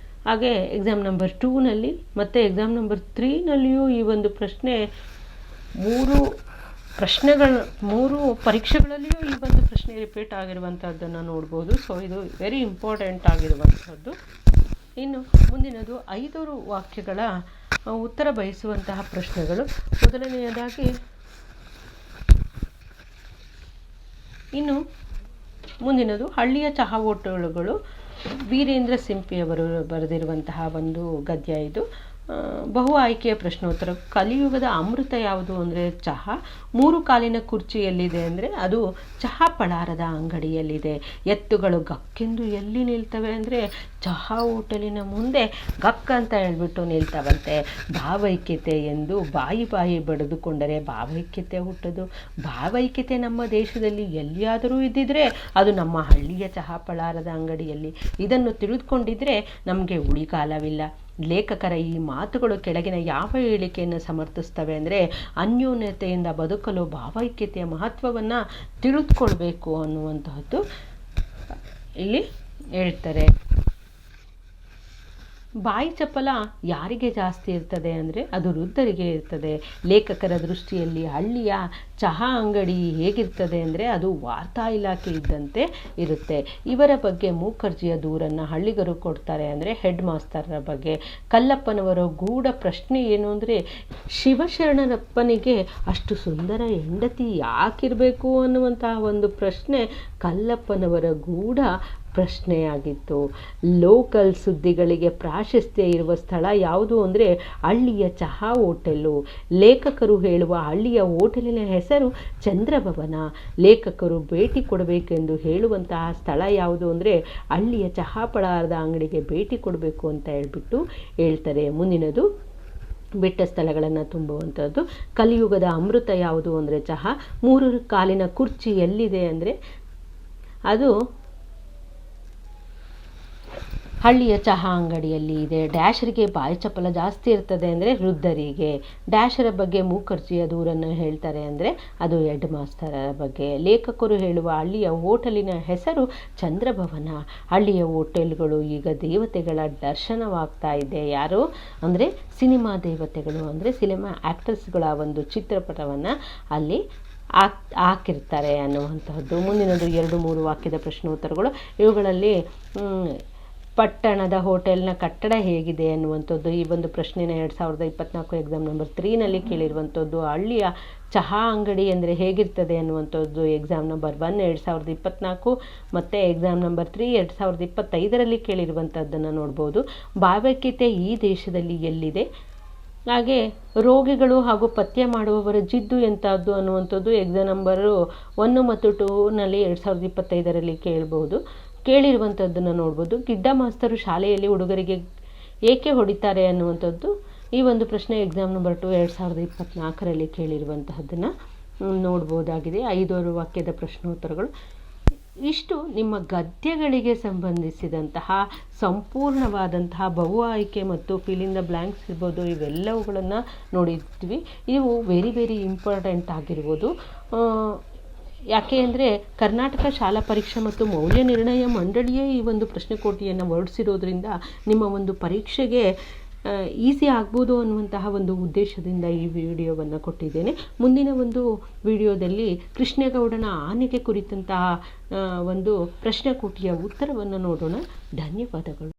ಹಾಗೆ ಎಕ್ಸಾಮ್ ನಂಬರ್ 2ನಲ್ಲಿ ಮತ್ತು ಎಕ್ಸಾಮ್ ನಂಬರ್ 3ನಲ್ಲಿಯೂ ಈ ಒಂದು ಪ್ರಶ್ನೆ ಮೂರು ಪರೀಕ್ಷೆಗಳಲ್ಲಿಯೂ ಈ ಒಂದು ಪ್ರಶ್ನೆ ರಿಪೀಟ್ ಆಗಿರುವಂಥದ್ದನ್ನು ನೋಡ್ಬೋದು. ಸೊ ಇದು ವೆರಿ ಇಂಪಾರ್ಟೆಂಟ್ ಆಗಿರುವಂಥದ್ದು. ಇನ್ನು ಮುಂದಿನದು 5 ವಾಕ್ಯಗಳ ಉತ್ತರ ಬಯಸುವಂತಹ ಪ್ರಶ್ನೆಗಳು. ಮೊದಲನೆಯದಾಗಿ ಇನ್ನು ಮುಂದಿನದು ಹಳ್ಳಿಯ ಚಹಾ ಹೋಟೆಲುಗಳು, ವೀರೇಂದ್ರ ಸಿಂಪಿಯವರು ಬರೆದಿರುವಂತಹ ಒಂದು ಗದ್ಯ ಇದು. ಬಹು ಆಯ್ಕೆಯ ಪ್ರಶ್ನೋತ್ತರ. ಕಲಿಯುಗದ ಅಮೃತ ಯಾವುದು ಅಂದರೆ ಚಹಾ. 3 ಕಾಲಿನ ಕುರ್ಚಿ ಎಲ್ಲಿದೆ ಅಂದರೆ ಅದು ಚಹಾ ಪಳಾರದ ಅಂಗಡಿಯಲ್ಲಿದೆ. ಎತ್ತುಗಳು ಗಕ್ಕೆಂದು ಎಲ್ಲಿ ನಿಲ್ತವೆ ಅಂದರೆ ಚಹಾ ಹೋಟೆಲಿನ ಮುಂದೆ ಗಕ್ ಅಂತ ಹೇಳ್ಬಿಟ್ಟು ನಿಲ್ತವಂತೆ. ಭಾವೈಕ್ಯತೆ ಎಂದು ಬಾಯಿ ಬಡಿದುಕೊಂಡರೆ ಭಾವೈಕ್ಯತೆ ಹುಟ್ಟದು. ಭಾವೈಕ್ಯತೆ ನಮ್ಮ ದೇಶದಲ್ಲಿ ಎಲ್ಲಿಯಾದರೂ ಇದ್ದಿದ್ರೆ ಅದು ನಮ್ಮ ಹಳ್ಳಿಯ ಚಹಾ ಪಳಾರದ ಅಂಗಡಿಯಲ್ಲಿ. ಇದನ್ನು ತಿಳಿದುಕೊಂಡಿದ್ರೆ ನಮಗೆ ಉಳಿಗಾಲವಿಲ್ಲ. ಲೇಖಕರ ಈ ಮಾತುಗಳು ಕೆಳಗಿನ ಯಾವ ಹೇಳಿಕೆಯನ್ನು ಸಮರ್ಥಿಸ್ತವೆ ಅಂದರೆ ಅನ್ಯೋನ್ಯತೆಯಿಂದ ಬದುಕಲು ಭಾವೈಕ್ಯತೆಯ ಮಹತ್ವವನ್ನು ತಿಳಿದುಕೊಳ್ಬೇಕು ಅನ್ನುವಂತಹದ್ದು ಇಲ್ಲಿ ಹೇಳ್ತಾರೆ. ಬಾಯಿ ಚಪಲ ಯಾರಿಗೆ ಜಾಸ್ತಿ ಇರ್ತದೆ ಅಂದರೆ ಅದು ವೃದ್ಧರಿಗೆ ಇರ್ತದೆ. ಲೇಖಕರ ದೃಷ್ಟಿಯಲ್ಲಿ ಹಳ್ಳಿಯ ಚಹಾ ಅಂಗಡಿ ಹೇಗಿರ್ತದೆ ಅಂದರೆ ಅದು ವಾರ್ತಾ ಇಲಾಖೆ ಇದ್ದಂತೆ ಇರುತ್ತೆ. ಇವರ ಬಗ್ಗೆ ಮೂಕರ್ಜಿಯ ದೂರನ್ನು ಹಳ್ಳಿಗರು ಕೊಡ್ತಾರೆ ಅಂದರೆ ಹೆಡ್ ಮಾಸ್ತರ್ರ ಬಗ್ಗೆ. ಕಲ್ಲಪ್ಪನವರ ಗೂಢ ಪ್ರಶ್ನೆ ಏನು ಅಂದರೆ ಶಿವಶರಣರಪ್ಪನಿಗೆ ಅಷ್ಟು ಸುಂದರ ಹೆಂಡತಿ ಯಾಕಿರಬೇಕು ಅನ್ನುವಂತಹ ಒಂದು ಪ್ರಶ್ನೆ ಕಲ್ಲಪ್ಪನವರ ಗೂಢ ಪ್ರಶ್ನೆಯಾಗಿತ್ತು. ಲೋಕಲ್ ಸುದ್ದಿಗಳಿಗೆ ಪ್ರಾಶಸ್ತ್ಯ ಇರುವ ಸ್ಥಳ ಯಾವುದು ಅಂದರೆ ಹಳ್ಳಿಯ ಚಹಾ ಹೋಟೆಲು. ಲೇಖಕರು ಹೇಳುವ ಹಳ್ಳಿಯ ಹೋಟೆಲಿನ ಹೆಸರು ಚಂದ್ರಭವನ. ಲೇಖಕರು ಭೇಟಿ ಕೊಡಬೇಕೆಂದು ಹೇಳುವಂತಹ ಸ್ಥಳ ಯಾವುದು ಅಂದರೆ ಹಳ್ಳಿಯ ಚಹಾ ಪಳಾರದ ಅಂಗಡಿಗೆ ಭೇಟಿ ಕೊಡಬೇಕು ಅಂತ ಹೇಳ್ತಾರೆ. ಮುಂದಿನದು ಬಿಟ್ಟ ಸ್ಥಳಗಳನ್ನು ತುಂಬುವಂಥದ್ದು. ಕಲಿಯುಗದ ಅಮೃತ ಯಾವುದು ಅಂದರೆ ಚಹಾ. 3 ಕಾಲಿನ ಕುರ್ಚಿ ಎಲ್ಲಿದೆ ಅಂದರೆ ಅದು ಹಳ್ಳಿಯ ಚಹಾ ಅಂಗಡಿಯಲ್ಲಿ ಇದೆ. ಡ್ಯಾಶರಿಗೆ ಬಾಯಿ ಚಪಲ ಜಾಸ್ತಿ ಇರ್ತದೆ ಅಂದರೆ ವೃದ್ಧರಿಗೆ. ಡ್ಯಾಶರ ಬಗ್ಗೆ ಮೂಕರ್ಜಿಯ ದೂರನ್ನು ಹೇಳ್ತಾರೆ ಅಂದರೆ ಅದು ಹೆಡ್ ಮಾಸ್ತರರ ಬಗ್ಗೆ. ಲೇಖಕರು ಹೇಳುವ ಹಳ್ಳಿಯ ಹೋಟೆಲಿನ ಹೆಸರು ಚಂದ್ರಭವನ. ಹಳ್ಳಿಯ ಹೋಟೆಲ್ಗಳು ಈಗ ದೇವತೆಗಳ ದರ್ಶನವಾಗ್ತಾ ಇದೆ. ಯಾರು ಅಂದರೆ ಸಿನಿಮಾ ದೇವತೆಗಳು ಅಂದರೆ ಸಿನಿಮಾ ಆ್ಯಕ್ಟರ್ಸ್ಗಳ ಒಂದು ಚಿತ್ರಪಟವನ್ನು ಅಲ್ಲಿ ಹಾಕಿರ್ತಾರೆ ಅನ್ನುವಂತಹದ್ದು. ಮುಂದಿನದು 2-3 ವಾಕ್ಯದ ಪ್ರಶ್ನೋತ್ತರಗಳು. ಇವುಗಳಲ್ಲಿ ಪಟ್ಟಣದ ಹೋಟೆಲ್ನ ಕಟ್ಟಡ ಹೇಗಿದೆ ಅನ್ನುವಂಥದ್ದು ಈ ಒಂದು ಪ್ರಶ್ನೆನ 2024 ಎಕ್ಸಾಮ್ ನಂಬರ್ 3ನಲ್ಲಿ ಕೇಳಿರುವಂಥದ್ದು. ಹಳ್ಳಿಯ ಚಹಾ ಅಂಗಡಿ ಅಂದರೆ ಹೇಗಿರ್ತದೆ ಅನ್ನುವಂಥದ್ದು ಎಕ್ಸಾಮ್ ನಂಬರ್ 1 2024 ಮತ್ತು ಎಕ್ಸಾಮ್ ನಂಬರ್ 3 2025ರಲ್ಲಿ ಕೇಳಿರುವಂಥದ್ದನ್ನು ನೋಡ್ಬೋದು. ಭಾವೈಕ್ಯತೆ ಈ ದೇಶದಲ್ಲಿ ಎಲ್ಲಿದೆ, ಹಾಗೆ ರೋಗಿಗಳು ಹಾಗೂ ಪಥ್ಯ ಮಾಡುವವರ ಜಿದ್ದು ಎಂಥದ್ದು ಅನ್ನುವಂಥದ್ದು ಎಕ್ಸಾಮ್ ನಂಬರು 1 ಮತ್ತು 2ನಲ್ಲಿ 2025ರಲ್ಲಿ ಕೇಳಿರುವಂಥದ್ದನ್ನು ನೋಡ್ಬೋದು. ಗಿಡ್ಡ ಮಾಸ್ತರು ಶಾಲೆಯಲ್ಲಿ ಹುಡುಗರಿಗೆ ಏಕೆ ಹೊಡಿತಾರೆ ಅನ್ನುವಂಥದ್ದು ಈ ಒಂದು ಪ್ರಶ್ನೆ ಎಕ್ಸಾಮ್ ನಂಬರ್ 2 2024ರಲ್ಲಿ ಕೇಳಿರುವಂತಹದ್ದನ್ನು ನೋಡ್ಬೋದಾಗಿದೆ. 5 ವಾಕ್ಯದ ಪ್ರಶ್ನೋತ್ತರಗಳು. ಇಷ್ಟು ನಿಮ್ಮ ಗದ್ಯಗಳಿಗೆ ಸಂಬಂಧಿಸಿದಂತಹ ಸಂಪೂರ್ಣವಾದಂತಹ ಬಹು ಆಯ್ಕೆ ಮತ್ತು ಫಿಲ್ ಇನ್ ದ ಬ್ಲ್ಯಾಂಕ್ಸ್ ಇರ್ಬೋದು, ಇವೆಲ್ಲವುಗಳನ್ನು ನೋಡಿದ್ವಿ. ಇವು ವೆರಿ ಇಂಪಾರ್ಟೆಂಟ್ ಆಗಿರ್ಬೋದು. ಯಾಕೆ ಅಂದರೆ ಕರ್ನಾಟಕ ಶಾಲಾ ಪರೀಕ್ಷೆ ಮತ್ತು ಮೌಲ್ಯ ನಿರ್ಣಯ ಮಂಡಳಿಯೇ ಈ ಒಂದು ಪ್ರಶ್ನೆಕೋಟಿಯನ್ನು ಹೊರಡಿಸಿರೋದ್ರಿಂದ ನಿಮ್ಮ ಒಂದು ಪರೀಕ್ಷೆಗೆ ಈಸಿ ಆಗ್ಬೋದು ಅನ್ನುವಂತಹ ಒಂದು ಉದ್ದೇಶದಿಂದ ಈ ವಿಡಿಯೋವನ್ನು ಕೊಟ್ಟಿದ್ದೇನೆ. ಮುಂದಿನ ಒಂದು ವಿಡಿಯೋದಲ್ಲಿ ಕೃಷ್ಣೇಗೌಡನ ಆನೆಗೆ ಕುರಿತಂತಹ ಒಂದು ಪ್ರಶ್ನೆಕೋಟಿಯ ಉತ್ತರವನ್ನು ನೋಡೋಣ. ಧನ್ಯವಾದಗಳು.